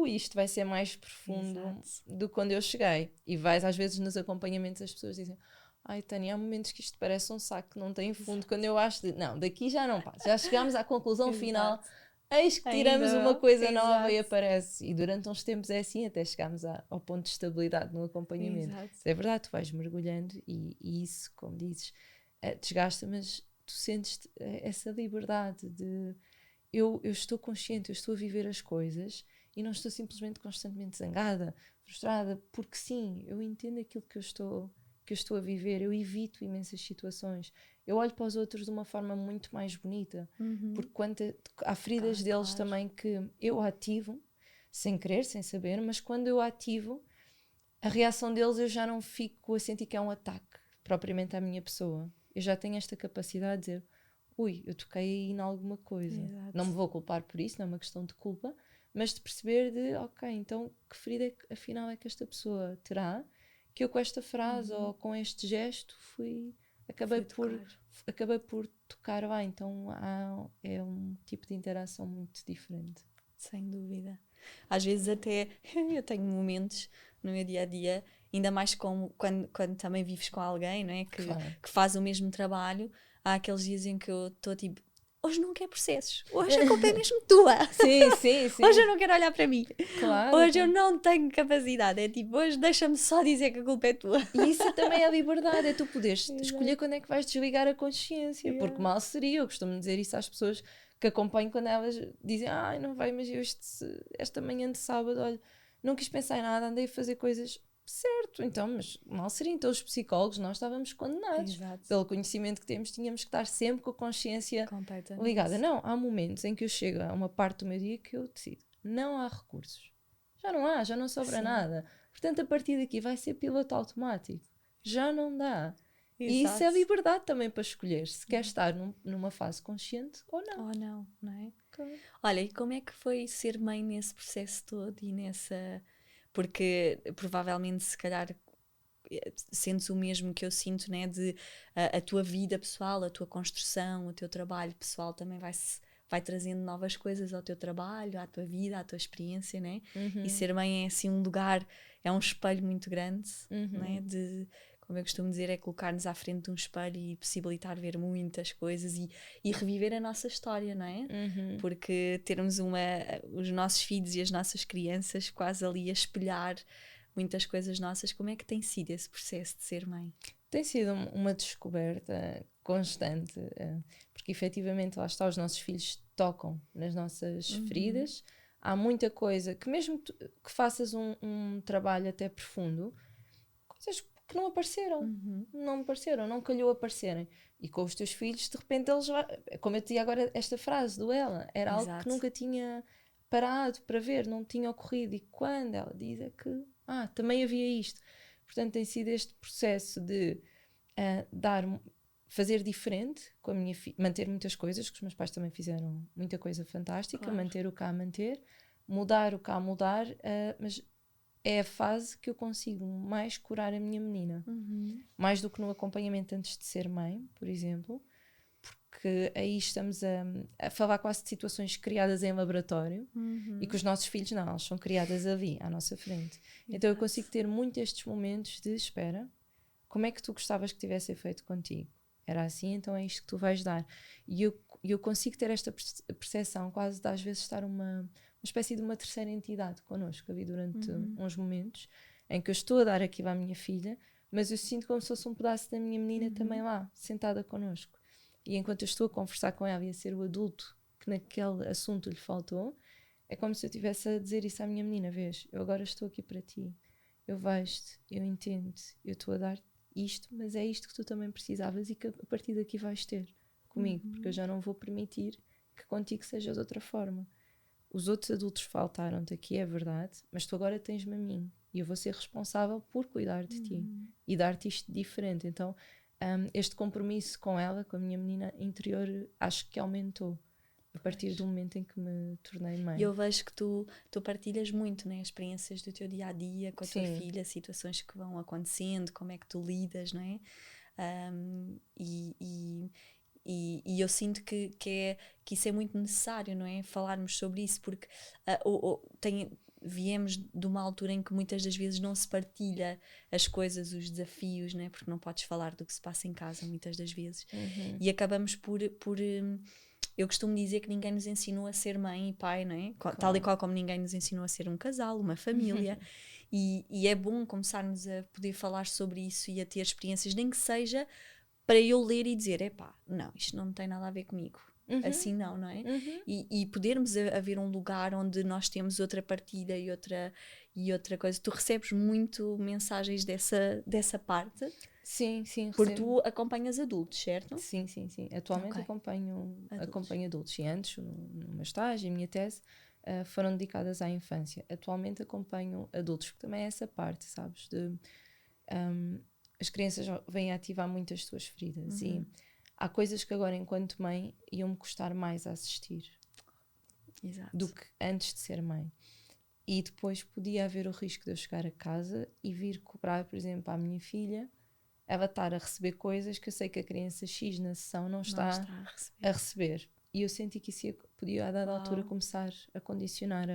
isto vai ser mais profundo do que quando eu cheguei. E vais às vezes nos acompanhamentos, as pessoas dizem, ai Tânia, há momentos que isto parece um saco que não tem fundo, quando eu acho não, daqui já não passa, já chegámos à conclusão final, eis que tiramos uma coisa nova e aparece. E durante uns tempos é assim, até chegarmos ao ponto de estabilidade no acompanhamento. É verdade, tu vais mergulhando e isso, como dizes, desgasta, mas tu sentes essa liberdade de eu estou consciente, eu estou a viver as coisas e não estou simplesmente constantemente zangada, frustrada, porque sim, eu entendo aquilo que eu estou a viver, eu evito imensas situações, eu olho para os outros de uma forma muito mais bonita, porque há feridas deles também que eu ativo, sem querer, sem saber, mas quando eu ativo, a reação deles eu já não fico a sentir que é um ataque propriamente à minha pessoa. Eu já tenho esta capacidade de dizer, eu toquei aí em alguma coisa. Não me vou culpar por isso, não é uma questão de culpa, mas de perceber ok, então que ferida afinal é que esta pessoa terá, que eu com esta frase ou com este gesto acabei por tocar bem. Então é um tipo de interação muito diferente. Sem dúvida. Às vezes até eu tenho momentos no meu dia-a-dia, ainda mais quando também vives com alguém, não é? Que faz o mesmo trabalho. Há aqueles dias em que eu estou tipo, hoje não quero processos, hoje a culpa é mesmo tua. Sim. Hoje eu não quero olhar para mim. Hoje eu Claro. não tenho capacidade. É tipo, hoje deixa-me só dizer que a culpa é tua. E isso também é liberdade, é tu poderes escolher quando é que vais desligar a consciência, porque mal seria, eu costumo dizer isso às pessoas que acompanho quando elas dizem, não vai, mas eu esta manhã de sábado, olha, não quis pensar em nada, andei a fazer coisas, certo, então, mas mal seria, então os psicólogos, nós estávamos condenados. Pelo conhecimento que temos, tínhamos que estar sempre com a consciência ligada. Não, há momentos em que eu chego a uma parte do meu dia que eu decido, não há recursos, já não sobra nada. Portanto, a partir daqui vai ser piloto automático. Já não dá. E isso é liberdade também para escolher se quer estar numa fase consciente ou não. Ou não, não é? Claro. Olha, e como é que foi ser mãe nesse processo todo e nessa... Porque provavelmente, se calhar, sentes o mesmo que eu sinto, né? De a tua vida pessoal, a tua construção, o teu trabalho pessoal também vai trazendo novas coisas ao teu trabalho, à tua vida, à tua experiência, né? E ser mãe é assim um lugar, é um espelho muito grande, né? Como eu costumo dizer, é colocar-nos à frente de um espelho e possibilitar ver muitas coisas e reviver a nossa história, não é? Porque termos os nossos filhos e as nossas crianças quase ali a espelhar muitas coisas nossas. Como é que tem sido esse processo de ser mãe? Tem sido uma descoberta constante, porque efetivamente lá está, os nossos filhos tocam nas nossas feridas. Há muita coisa que mesmo que faças um trabalho até profundo, coisas que não apareceram, não calhou aparecerem. E com os teus filhos, de repente, como eu te digo agora, esta frase do ela, era algo que nunca tinha parado para ver, não tinha ocorrido. E quando ela diz é que, também havia isto. Portanto, tem sido este processo de fazer diferente com a minha filha, manter muitas coisas, que os meus pais também fizeram muita coisa fantástica, manter o cá a manter, mudar o cá a mudar, mas é a fase que eu consigo mais curar a minha menina. Mais do que no acompanhamento antes de ser mãe, por exemplo, porque aí estamos a falar quase de situações criadas em laboratório e que os nossos filhos não, elas são criadas ali, à nossa frente. Então eu consigo ter muito estes momentos de espera, como é que tu gostavas que tivesse feito contigo? Era assim, então é isto que tu vais dar. E eu consigo ter esta percepção quase de às vezes estar uma espécie de uma terceira entidade connosco ali durante uns momentos em que eu estou a dar aquilo à minha filha, mas eu sinto como se fosse um pedaço da minha menina também lá, sentada connosco. E enquanto eu estou a conversar com ela e a ser o adulto que naquele assunto lhe faltou, é como se eu estivesse a dizer isso à minha menina, vês, eu agora estou aqui para ti, eu vejo-te, eu entendo-te, eu estou a dar isto, mas é isto que tu também precisavas e que a partir daqui vais ter comigo, porque eu já não vou permitir que contigo seja de outra forma. Os outros adultos faltaram-te aqui, é verdade, mas tu agora tens-me a mim e eu vou ser responsável por cuidar de ti e dar-te isto diferente. Então este compromisso com ela, com a minha menina interior, acho que aumentou a partir do momento em que me tornei mãe. E eu vejo que tu partilhas muito, né? Experiências do teu dia-a-dia com a tua Sim. filha, situações que vão acontecendo, como é que tu lidas, não é? E eu sinto que isso é muito necessário, não é? Falarmos sobre isso, porque viemos de uma altura em que muitas das vezes não se partilha as coisas, os desafios, não é? Porque não podes falar do que se passa em casa muitas das vezes. E acabamos por eu costumo dizer que ninguém nos ensinou a ser mãe e pai, não é? Claro. Tal e qual como ninguém nos ensinou a ser um casal, uma família. E é bom começarmos a poder falar sobre isso e a ter experiências, nem que seja para eu ler e dizer, epá, não, isto não tem nada a ver comigo. Assim não é? E podermos haver um lugar onde nós temos outra partilha e outra coisa. Tu recebes muito mensagens dessa parte? Sim, porque recebo. tu acompanhas adultos, certo? Sim. Atualmente acompanho adultos. E antes, no meu estágio, a minha tese, foram dedicadas à infância. Atualmente acompanho adultos, porque também é essa parte, sabes? As crianças vêm ativar muitas suas feridas. E há coisas que agora, enquanto mãe, iam-me custar mais a assistir. Exato. Do que antes de ser mãe. E depois podia haver o risco de eu chegar a casa e vir cobrar, por exemplo, à minha filha, ela estar a receber coisas que eu sei que a criança X na sessão não está a receber. E eu senti que isso podia, a dada altura, começar a condicionar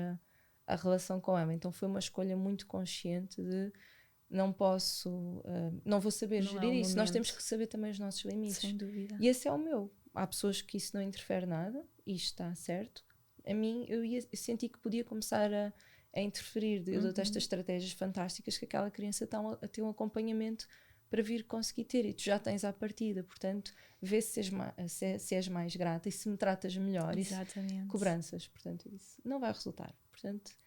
a relação com ela. Então foi uma escolha muito consciente de não posso, não vou saber gerir isso. Nós temos que saber também os nossos limites. Sem dúvida. E esse é o meu. Há pessoas que isso não interfere nada, e isto está certo. A mim, eu senti que podia começar a interferir. Eu dou-te estas estratégias fantásticas que aquela criança está a ter um acompanhamento para vir conseguir ter, e tu já tens à partida, portanto, vê se és mais grata e se me tratas melhor. Exatamente. Isso, cobranças, portanto, isso não vai resultar. Portanto,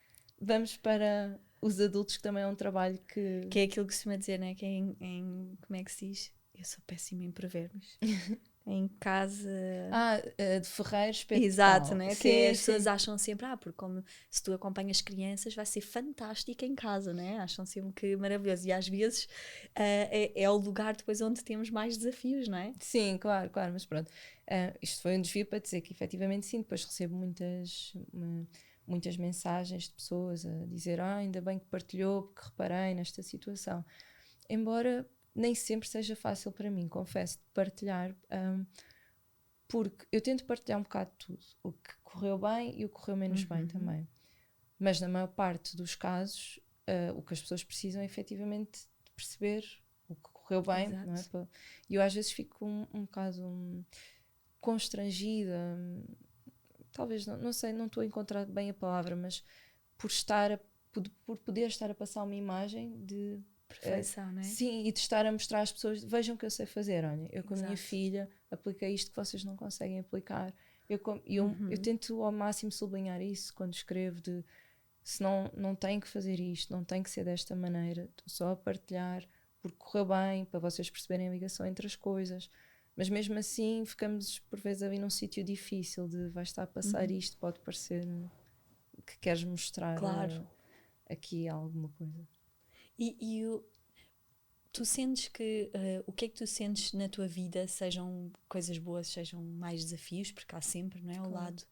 vamos para os adultos, que também é um trabalho que é aquilo que se costuma dizer, né? Que é como é que se diz? Eu sou péssima em provérbios. Em casa... de ferreiros, espeto. Exato, né? Que as pessoas acham sempre, porque como se tu acompanhas crianças vai ser fantástica em casa, né? Acham sempre que maravilhoso. E às vezes é o lugar depois onde temos mais desafios, não é? Sim, claro, mas pronto. Isto foi um desvio para dizer que efetivamente sim, depois recebo muitas mensagens de pessoas a dizer, ainda bem que partilhou, porque reparei nesta situação. Embora nem sempre seja fácil para mim, confesso, de partilhar, porque eu tento partilhar um bocado de tudo, o que correu bem e o que correu menos bem também. Mas na maior parte dos casos, o que as pessoas precisam é efetivamente de perceber o que correu bem, não é? E eu às vezes fico um bocado constrangida, talvez, não sei, não estou a encontrar bem a palavra, mas por poder estar a passar uma imagem de perfeição, não é? Sim, e de estar a mostrar às pessoas, vejam o que eu sei fazer, olha, eu com a minha filha apliquei isto que vocês não conseguem aplicar. Eu tento ao máximo sublinhar isso quando escrevo, de se não tem que fazer isto, não tem que ser desta maneira, estou só a partilhar porque correu bem, para vocês perceberem a ligação entre as coisas. Mas mesmo assim ficamos por vezes ali num sítio difícil de vais estar a passar isto, pode parecer que queres mostrar aqui alguma coisa. E tu sentes que o que é que tu sentes na tua vida, sejam coisas boas, sejam mais desafios, porque há sempre, não é, ao lado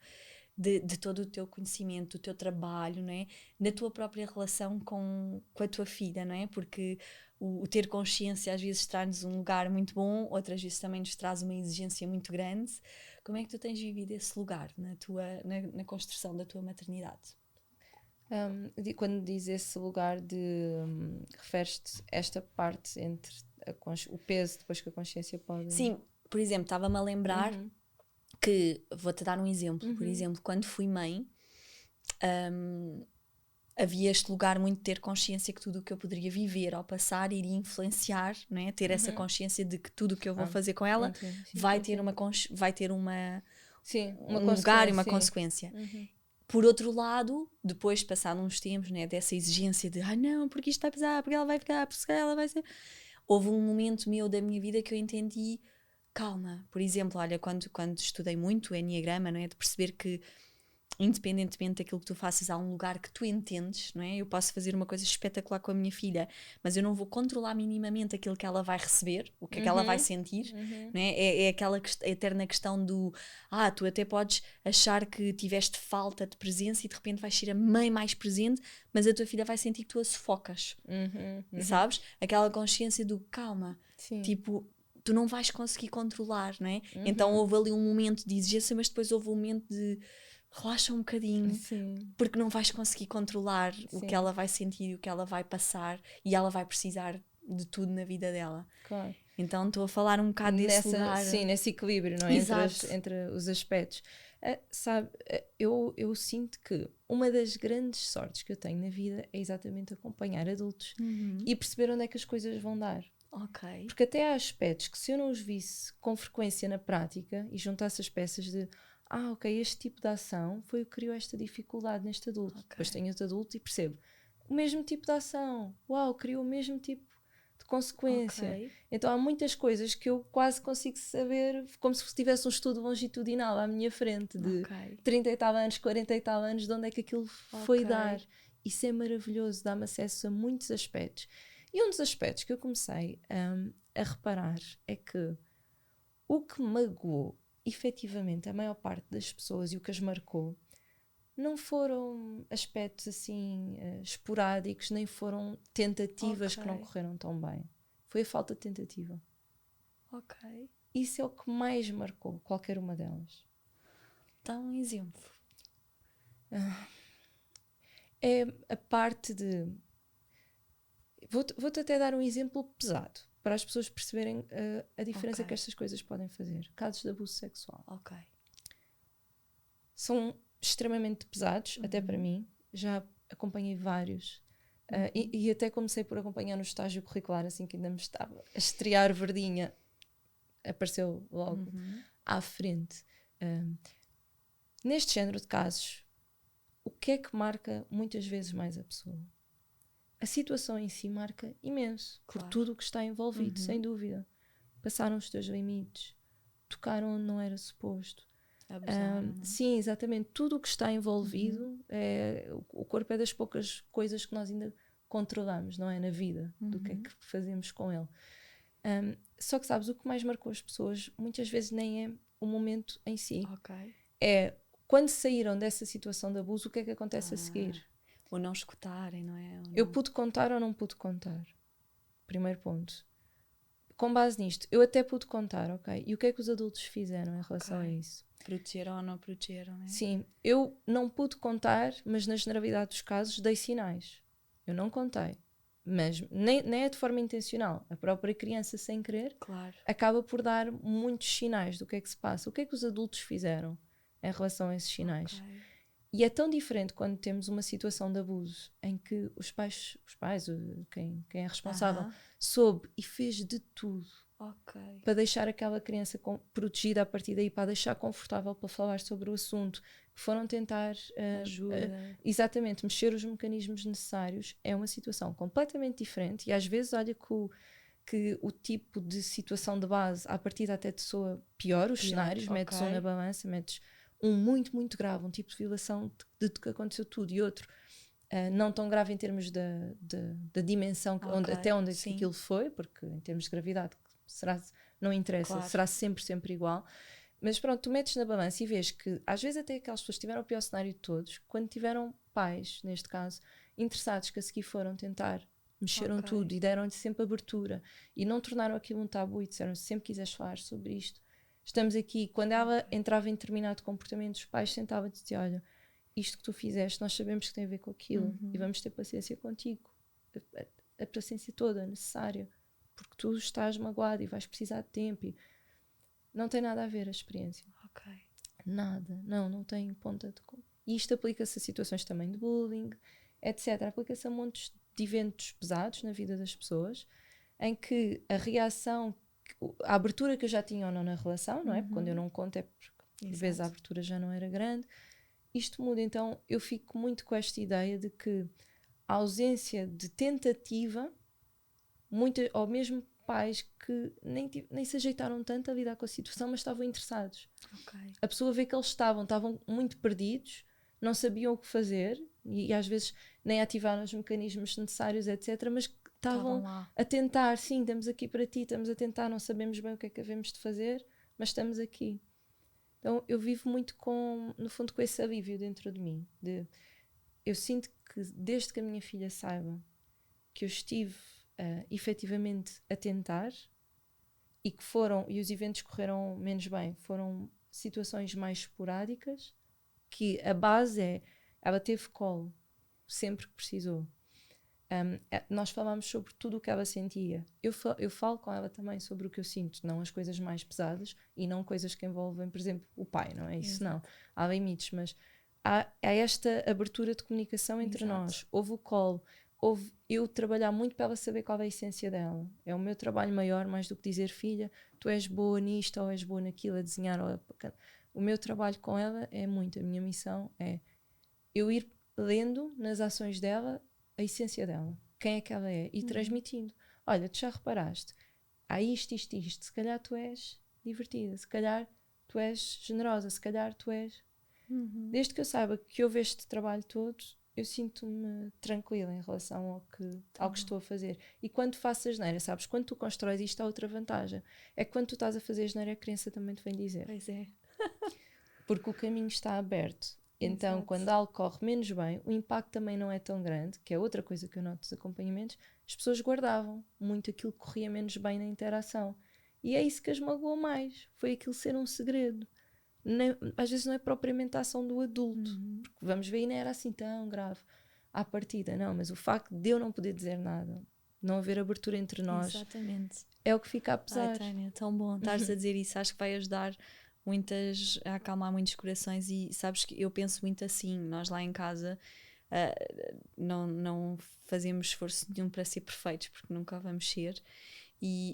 de todo o teu conhecimento, do teu trabalho, não é, na tua própria relação com a tua filha, não é, porque o ter consciência às vezes traz-nos um lugar muito bom, outras vezes também nos traz uma exigência muito grande. Como é que tu tens vivido esse lugar na construção da tua maternidade? Quando diz esse lugar referes-te a esta parte entre o peso depois que a consciência pode... Sim, por exemplo, estava-me a lembrar que, vou-te dar um exemplo, por exemplo, quando fui mãe, havia este lugar muito de ter consciência que tudo o que eu poderia viver ao passar iria influenciar, não é? Ter essa consciência de que tudo o que eu vou fazer com ela vai ter um lugar e uma consequência. Por outro lado, depois, passado uns tempos, né, dessa exigência de não, porque isto vai pesar, porque ela vai ficar, porque ela vai ser... Houve um momento meu da minha vida que eu entendi, calma. Por exemplo, olha, quando estudei muito o Enneagrama, não é, de perceber que independentemente daquilo que tu faças, há um lugar que tu entendes, não é? Eu posso fazer uma coisa espetacular com a minha filha, mas eu não vou controlar minimamente aquilo que ela vai receber, o que é que ela vai sentir, não é? É aquela eterna questão do tu até podes achar que tiveste falta de presença e de repente vais ser a mãe mais presente, mas a tua filha vai sentir que tu a sufocas, sabes? Aquela consciência do calma, Sim. tipo, tu não vais conseguir controlar, não é? Então houve ali um momento de exigência, mas depois houve um momento de relaxa um bocadinho, porque não vais conseguir controlar o que ela vai sentir e o que ela vai passar, e ela vai precisar de tudo na vida dela. Claro. Então estou a falar um bocado desse lugar. Sim, nesse equilíbrio, não é? Entre os aspectos. Sabe, eu sinto que uma das grandes sortes que eu tenho na vida é exatamente acompanhar adultos e perceber onde é que as coisas vão dar. Ok. Porque até há aspectos que, se eu não os visse com frequência na prática e juntasse as peças de ok, este tipo de ação foi o que criou esta dificuldade neste adulto. Okay. Depois tenho outro adulto e percebo o mesmo tipo de ação. Criou o mesmo tipo de consequência. Okay. Então há muitas coisas que eu quase consigo saber como se tivesse um estudo longitudinal à minha frente de 30 e tal anos, 40 e tal anos, de onde é que aquilo foi dar. Isso é maravilhoso, dá-me acesso a muitos aspectos. E um dos aspectos que eu comecei a reparar é que o que magoou efetivamente a maior parte das pessoas e o que as marcou não aspectos assim esporádicos, nem foram tentativas que não correram tão bem. Foi a falta de tentativa. Isso é o que mais marcou qualquer uma delas. Dá um exemplo. É a parte de... Vou-te até dar um exemplo pesado, para as pessoas perceberem a diferença que estas coisas podem fazer. Casos de abuso sexual. São extremamente pesados, até para mim. Já acompanhei vários. E até comecei por acompanhar no estágio curricular, assim que ainda me estava a estrear verdinha. Apareceu logo à frente. Neste género de casos, o que é que marca muitas vezes mais a pessoa? A situação em si marca imenso, por tudo o que está envolvido, sem dúvida. Passaram os teus limites, tocaram onde não era suposto. Abusaram, sim, exatamente. Tudo o que está envolvido, o corpo é das poucas coisas que nós ainda controlamos, não é? Na vida, do que é que fazemos com ele. Só que sabes, o que mais marcou as pessoas muitas vezes nem é o momento em si. É quando saíram dessa situação de abuso, o que é que acontece a seguir? Ou não escutarem, não é? Eu pude contar ou não pude contar? Primeiro ponto. Com base nisto, eu até pude contar, ok? E o que é que os adultos fizeram em relação a isso? Protegeram ou não protegeram, não é? Sim, eu não pude contar, mas na generalidade dos casos dei sinais. Eu não contei. Mas nem é de forma intencional. A própria criança, sem querer, acaba por dar muitos sinais do que é que se passa. O que é que os adultos fizeram em relação a esses sinais? E é tão diferente quando temos uma situação de abuso em que os pais quem é responsável, soube e fez de tudo para deixar aquela criança protegida a partir daí, para deixar confortável para falar sobre o assunto, que foram tentar ajuda. Exatamente, mexer os mecanismos necessários. É uma situação completamente diferente e às vezes olha que o tipo de situação de base à partida até te soa pior, os cenários, metes um na balança, metes um muito, muito grave, um tipo de violação de que aconteceu tudo, e outro não tão grave em termos da dimensão, até onde aquilo foi, porque em termos de gravidade não interessa, será sempre igual. Mas pronto, tu metes na balança e vês que às vezes até aquelas pessoas tiveram o pior cenário de todos, quando tiveram pais, neste caso, interessados, que a seguir foram tentar, mexeram tudo e deram-lhe sempre abertura e não tornaram aquilo um tabu e disseram: se sempre quiseres falar sobre isto, estamos aqui. Quando ela entrava em determinado comportamento, os pais sentavam e diziam: olha, isto que tu fizeste, nós sabemos que tem a ver com aquilo e vamos ter paciência contigo, a paciência toda necessária, porque tu estás magoado e vais precisar de tempo. E não tem nada a ver a experiência. Nada. Não tem ponta de... E isto aplica-se a situações também de bullying, etc. Aplica-se a montes de eventos pesados na vida das pessoas, em que a reação, a abertura que eu já tinha ou não na relação, não é? Porque quando eu não conto é porque por vezes a abertura já não era grande. Isto muda. Então eu fico muito com esta ideia de que a ausência de tentativa, ou mesmo pais que nem se ajeitaram tanto a lidar com a situação, mas estavam interessados. A pessoa vê que eles estavam muito perdidos, não sabiam o que fazer e às vezes nem ativaram os mecanismos necessários, etc. Mas estavam a tentar, sim, estamos aqui para ti, estamos a tentar, não sabemos bem o que é que havemos de fazer, mas estamos aqui. Então eu vivo muito no fundo, com esse alívio dentro de mim. Eu sinto que desde que a minha filha saiba que eu estive efetivamente a tentar e os eventos correram menos bem, foram situações mais esporádicas, que a base é, ela teve colo sempre que precisou. Nós falámos sobre tudo o que ela sentia. Eu falo com ela também sobre o que eu sinto, não as coisas mais pesadas e não coisas que envolvem, por exemplo, o pai, não é isso? Exato. Não, há limites, mas há esta abertura de comunicação entre Exato. Nós. Houve o colo, houve eu trabalhar muito para ela saber qual é a essência dela. É o meu trabalho maior, mais do que dizer, filha, tu és boa nisto ou és boa naquilo, a desenhar. O meu trabalho com ela é muito, a minha missão é eu ir lendo nas ações dela a essência dela, quem é que ela é, e transmitindo. Olha, tu já reparaste, há isto, se calhar tu és divertida, se calhar tu és generosa, se calhar tu és... Desde que eu saiba que houve este trabalho todo, eu sinto-me tranquila em relação ao que estou a fazer. E quando faço a asneira, sabes, quando tu constróis isto, há outra vantagem. É que quando tu estás a fazer a asneira, a criança também te vem dizer. Pois é. Porque o caminho está aberto. Então, Exato. Quando algo corre menos bem, o impacto também não é tão grande, que é outra coisa que eu noto dos acompanhamentos, as pessoas guardavam muito aquilo que corria menos bem na interação. E é isso que as magoou mais, foi aquilo ser um segredo. Às vezes não é propriamente a ação do adulto, porque vamos ver, e não era assim tão grave à partida, não, mas o facto de eu não poder dizer nada, não haver abertura entre nós, Exatamente. É o que fica a pesar. Ai, Tânia, tão bom estares a dizer isso, acho que vai ajudar a acalmar muitos corações. E sabes que eu penso muito assim, nós lá em casa não fazemos esforço nenhum para ser perfeitos, porque nunca vamos ser,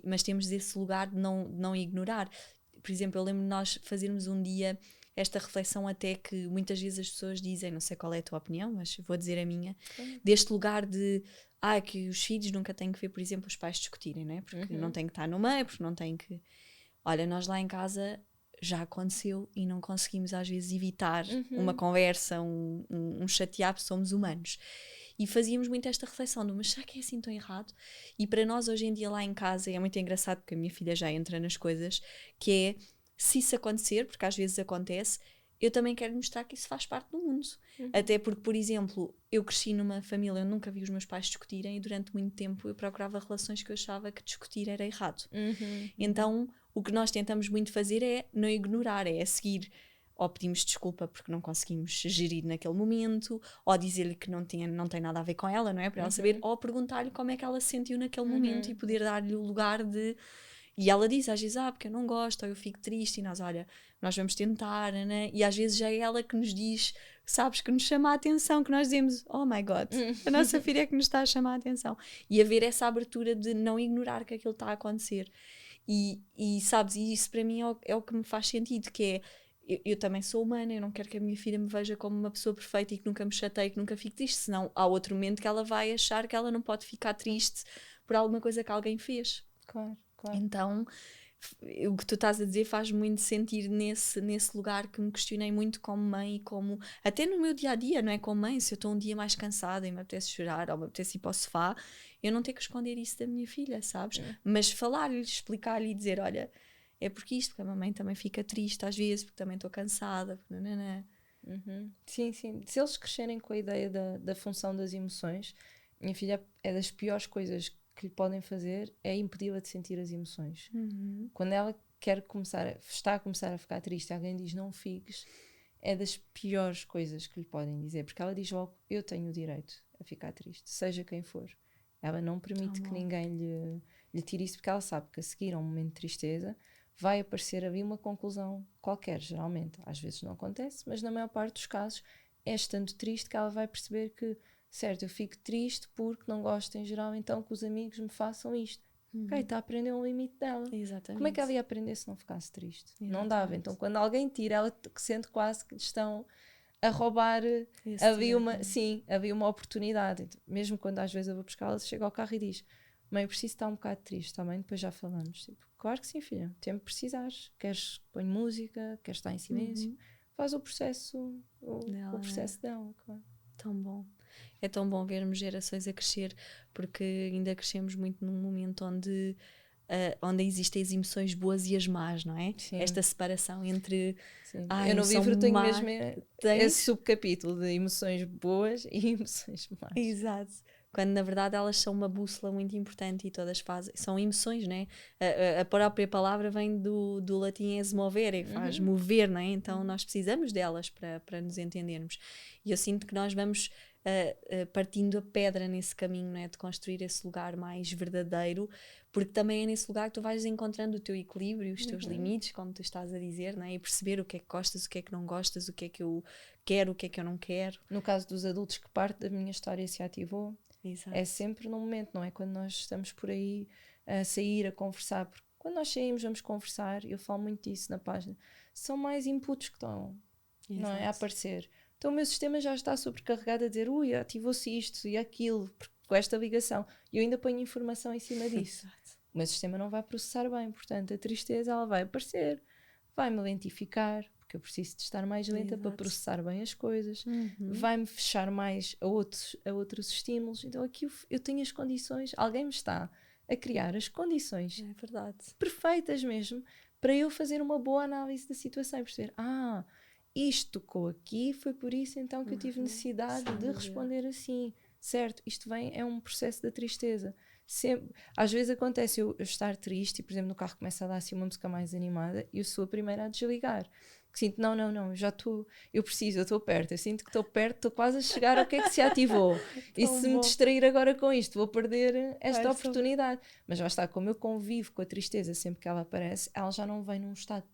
mas temos esse lugar de não ignorar. Por exemplo, eu lembro de nós fazermos um dia esta reflexão, até que muitas vezes as pessoas dizem, não sei qual é a tua opinião, mas vou dizer a minha, deste lugar de que os filhos nunca têm que ver, por exemplo, os pais discutirem, não é? Porque não têm que estar no meio, porque não têm que... Olha, nós lá em casa já aconteceu e não conseguimos às vezes evitar uma conversa, um chatear, porque somos humanos. E fazíamos muito esta reflexão de, mas será que é assim tão errado? E para nós hoje em dia lá em casa é muito engraçado, porque a minha filha já entra nas coisas, que é, se isso acontecer, porque às vezes acontece, eu também quero mostrar que isso faz parte do mundo. Até porque, por exemplo, eu cresci numa família, eu nunca vi os meus pais discutirem, e durante muito tempo eu procurava relações que eu achava que discutir era errado. Então, o que nós tentamos muito fazer é não ignorar, é seguir. Ou pedimos desculpa porque não conseguimos gerir naquele momento, ou dizer-lhe que não tem nada a ver com ela, não é? Para ela saber, ou perguntar-lhe como é que ela se sentiu naquele momento e poder dar-lhe o lugar de... E ela diz às vezes, porque eu não gosto, ou eu fico triste, e nós, olha, nós vamos tentar, né? E às vezes já é ela que nos diz, sabes, que nos chama a atenção, que nós dizemos, oh my God, a nossa filha é que nos está a chamar a atenção. E haver essa abertura de não ignorar que aquilo está a acontecer. E sabes, e isso para mim é o que me faz sentido, que é, eu também sou humana, eu não quero que a minha filha me veja como uma pessoa perfeita e que nunca me chateie, que nunca fique triste, senão há outro momento que ela vai achar que ela não pode ficar triste por alguma coisa que alguém fez. Claro. Então, o que tu estás a dizer faz muito sentido nesse lugar que me questionei muito como mãe, e como até no meu dia-a-dia, não é? Como mãe, se eu estou um dia mais cansada e me apetece chorar ou me apetece ir para o sofá, eu não tenho que esconder isso da minha filha, sabes? Mas falar-lhe, explicar-lhe e dizer, olha, é porque isto, porque a mamãe também fica triste às vezes, porque também estou cansada, porque Sim. Se eles crescerem com a ideia da função das emoções, minha filha, é das piores coisas que lhe podem fazer é impedi-la de sentir as emoções. Quando ela está a começar a ficar triste, alguém diz não fiques, é das piores coisas que lhe podem dizer, porque ela diz logo, eu tenho o direito a ficar triste, seja quem for. Ela não permite que ninguém lhe tire isso, porque ela sabe que a seguir a um momento de tristeza vai aparecer ali uma conclusão qualquer, geralmente. Às vezes não acontece, mas na maior parte dos casos é estando triste que ela vai perceber que, certo, eu fico triste porque não gosto em geral, então que os amigos me façam isto. Ok, está a aprender um limite dela. Exatamente. Como é que ela ia aprender se não ficasse triste? Exatamente. Não dava. Então quando alguém tira, ela sente quase que lhe estão a roubar havia uma oportunidade. Então, mesmo quando às vezes eu vou buscar, ela chega ao carro e diz, mãe, eu preciso estar um bocado triste também, depois já falamos. Tipo, claro que sim, filha, o tempo precisares. Queres que ponha música, queres estar em silêncio, faz o processo, o processo dela, claro. Tão bom. É tão bom vermos gerações a crescer, porque ainda crescemos muito num momento onde existem as emoções boas e as más, não é? Sim. Esta separação entre... Eu no livro tenho mesmo esse subcapítulo de emoções boas e emoções más. Exato. Quando na verdade elas são uma bússola muito importante e todas fazem, são emoções, né? A própria palavra vem do latim es movere, que faz mover, né? Então nós precisamos delas para nos entendermos. E eu sinto que nós vamos partindo a pedra nesse caminho, né? De construir esse lugar mais verdadeiro, porque também é nesse lugar que tu vais encontrando o teu equilíbrio, os teus limites, como tu estás a dizer, né? E perceber o que é que gostas, o que é que não gostas, o que é que eu quero, o que é que eu não quero. No caso dos adultos, que parte da minha história se ativou, exato, é sempre no momento, não é quando nós estamos por aí a sair, a conversar, porque quando nós saímos, vamos conversar, eu falo muito disso na página, são mais inputs que estão, não é, a aparecer. Então o meu sistema já está sobrecarregado a dizer, ui, ativou-se isto e aquilo, com esta ligação, e eu ainda ponho informação em cima disso. O meu sistema não vai processar bem, portanto a tristeza ela vai aparecer, vai-me lentificar, porque eu preciso de estar mais lenta para processar bem as coisas, vai-me fechar mais a outros estímulos. Então aqui eu tenho as condições, alguém me está a criar as condições perfeitas mesmo para eu fazer uma boa análise da situação e perceber, isto tocou aqui, foi por isso então que eu tive necessidade de responder assim, certo? Isto é um processo da tristeza. Sempre, às vezes acontece eu estar triste e, por exemplo, no carro começa a dar assim uma música mais animada e eu sou a primeira a desligar. Que sinto, não, eu estou perto, eu sinto que estou perto, estou quase a chegar ao que é que se ativou. E se me distrair agora com isto, vou perder esta oportunidade. Mas já está, como eu convivo com a tristeza sempre que ela aparece, ela já não vem num estado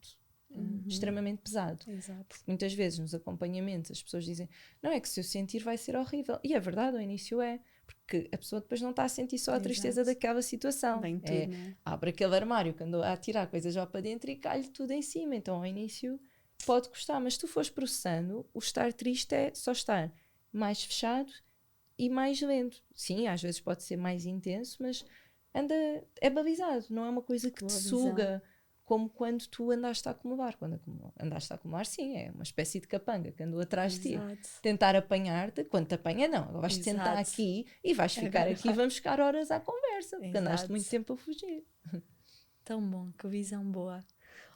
extremamente pesado. Porque muitas vezes nos acompanhamentos as pessoas dizem, não, é que se eu sentir vai ser horrível. E é verdade, ao início é. Porque a pessoa depois não está a sentir só a tristeza daquela situação. Vem tudo, né? Abre aquele armário que andou a tirar coisas já para dentro e cai-lhe tudo em cima. Então ao início pode custar, mas se tu fores processando, o estar triste é só estar mais fechado e mais lento. Sim, às vezes pode ser mais intenso, mas é balizado, não é uma coisa que te suga como quando tu andaste a acumular. Quando andaste a acumular, sim, é uma espécie de capanga que andou atrás de ti. Tentar apanhar-te, quando te apanha, não. Agora vais-te sentar aqui e vais ficar aqui e vamos ficar horas à conversa, porque andaste muito tempo a fugir. Tão bom, que visão boa.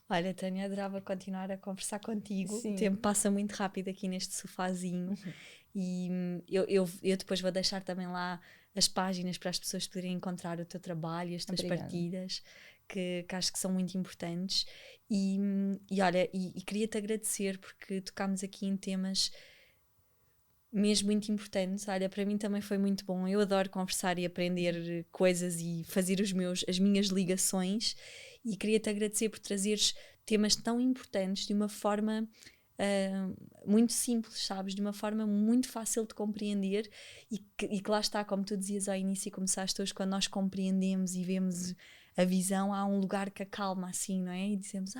Olha, Tânia, adorava continuar a conversar contigo. Sim. O tempo passa muito rápido aqui neste sofazinho. E eu depois vou deixar também lá as páginas para as pessoas poderem encontrar o teu trabalho, as tuas partidas, que acho que são muito importantes. E olha, queria-te agradecer porque tocámos aqui em temas mesmo muito importantes. Olha, para mim também foi muito bom. Eu adoro conversar e aprender coisas e fazer as minhas ligações. E queria-te agradecer por trazeres temas tão importantes de uma forma muito simples, sabes? De uma forma muito fácil de compreender e que lá está, como tu dizias ao início e começaste hoje, quando nós compreendemos e vemos a visão, há um lugar que acalma assim, não é? E dizemos,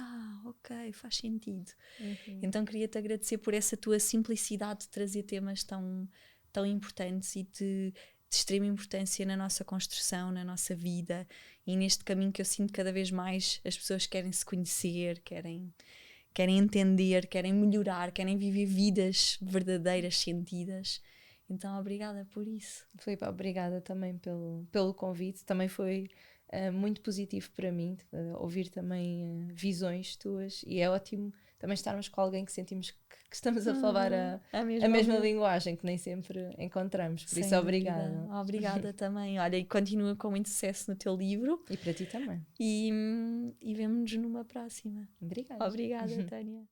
ok, faz sentido. Então queria-te agradecer por essa tua simplicidade de trazer temas tão, tão importantes e de extrema importância na nossa construção, na nossa vida e neste caminho que eu sinto cada vez mais as pessoas querem se conhecer, querem entender, querem melhorar, querem viver vidas verdadeiras, sentidas. Então obrigada por isso. Filipe, obrigada também pelo convite, também foi muito positivo para mim ouvir também visões tuas e é ótimo também estarmos com alguém que sentimos que estamos a falar a mesma linguagem que nem sempre encontramos, por isso obrigada. Obrigada também, olha, e continua com muito sucesso no teu livro. E para ti também. E vemo-nos numa próxima. Obrigada. Obrigada, Tânia.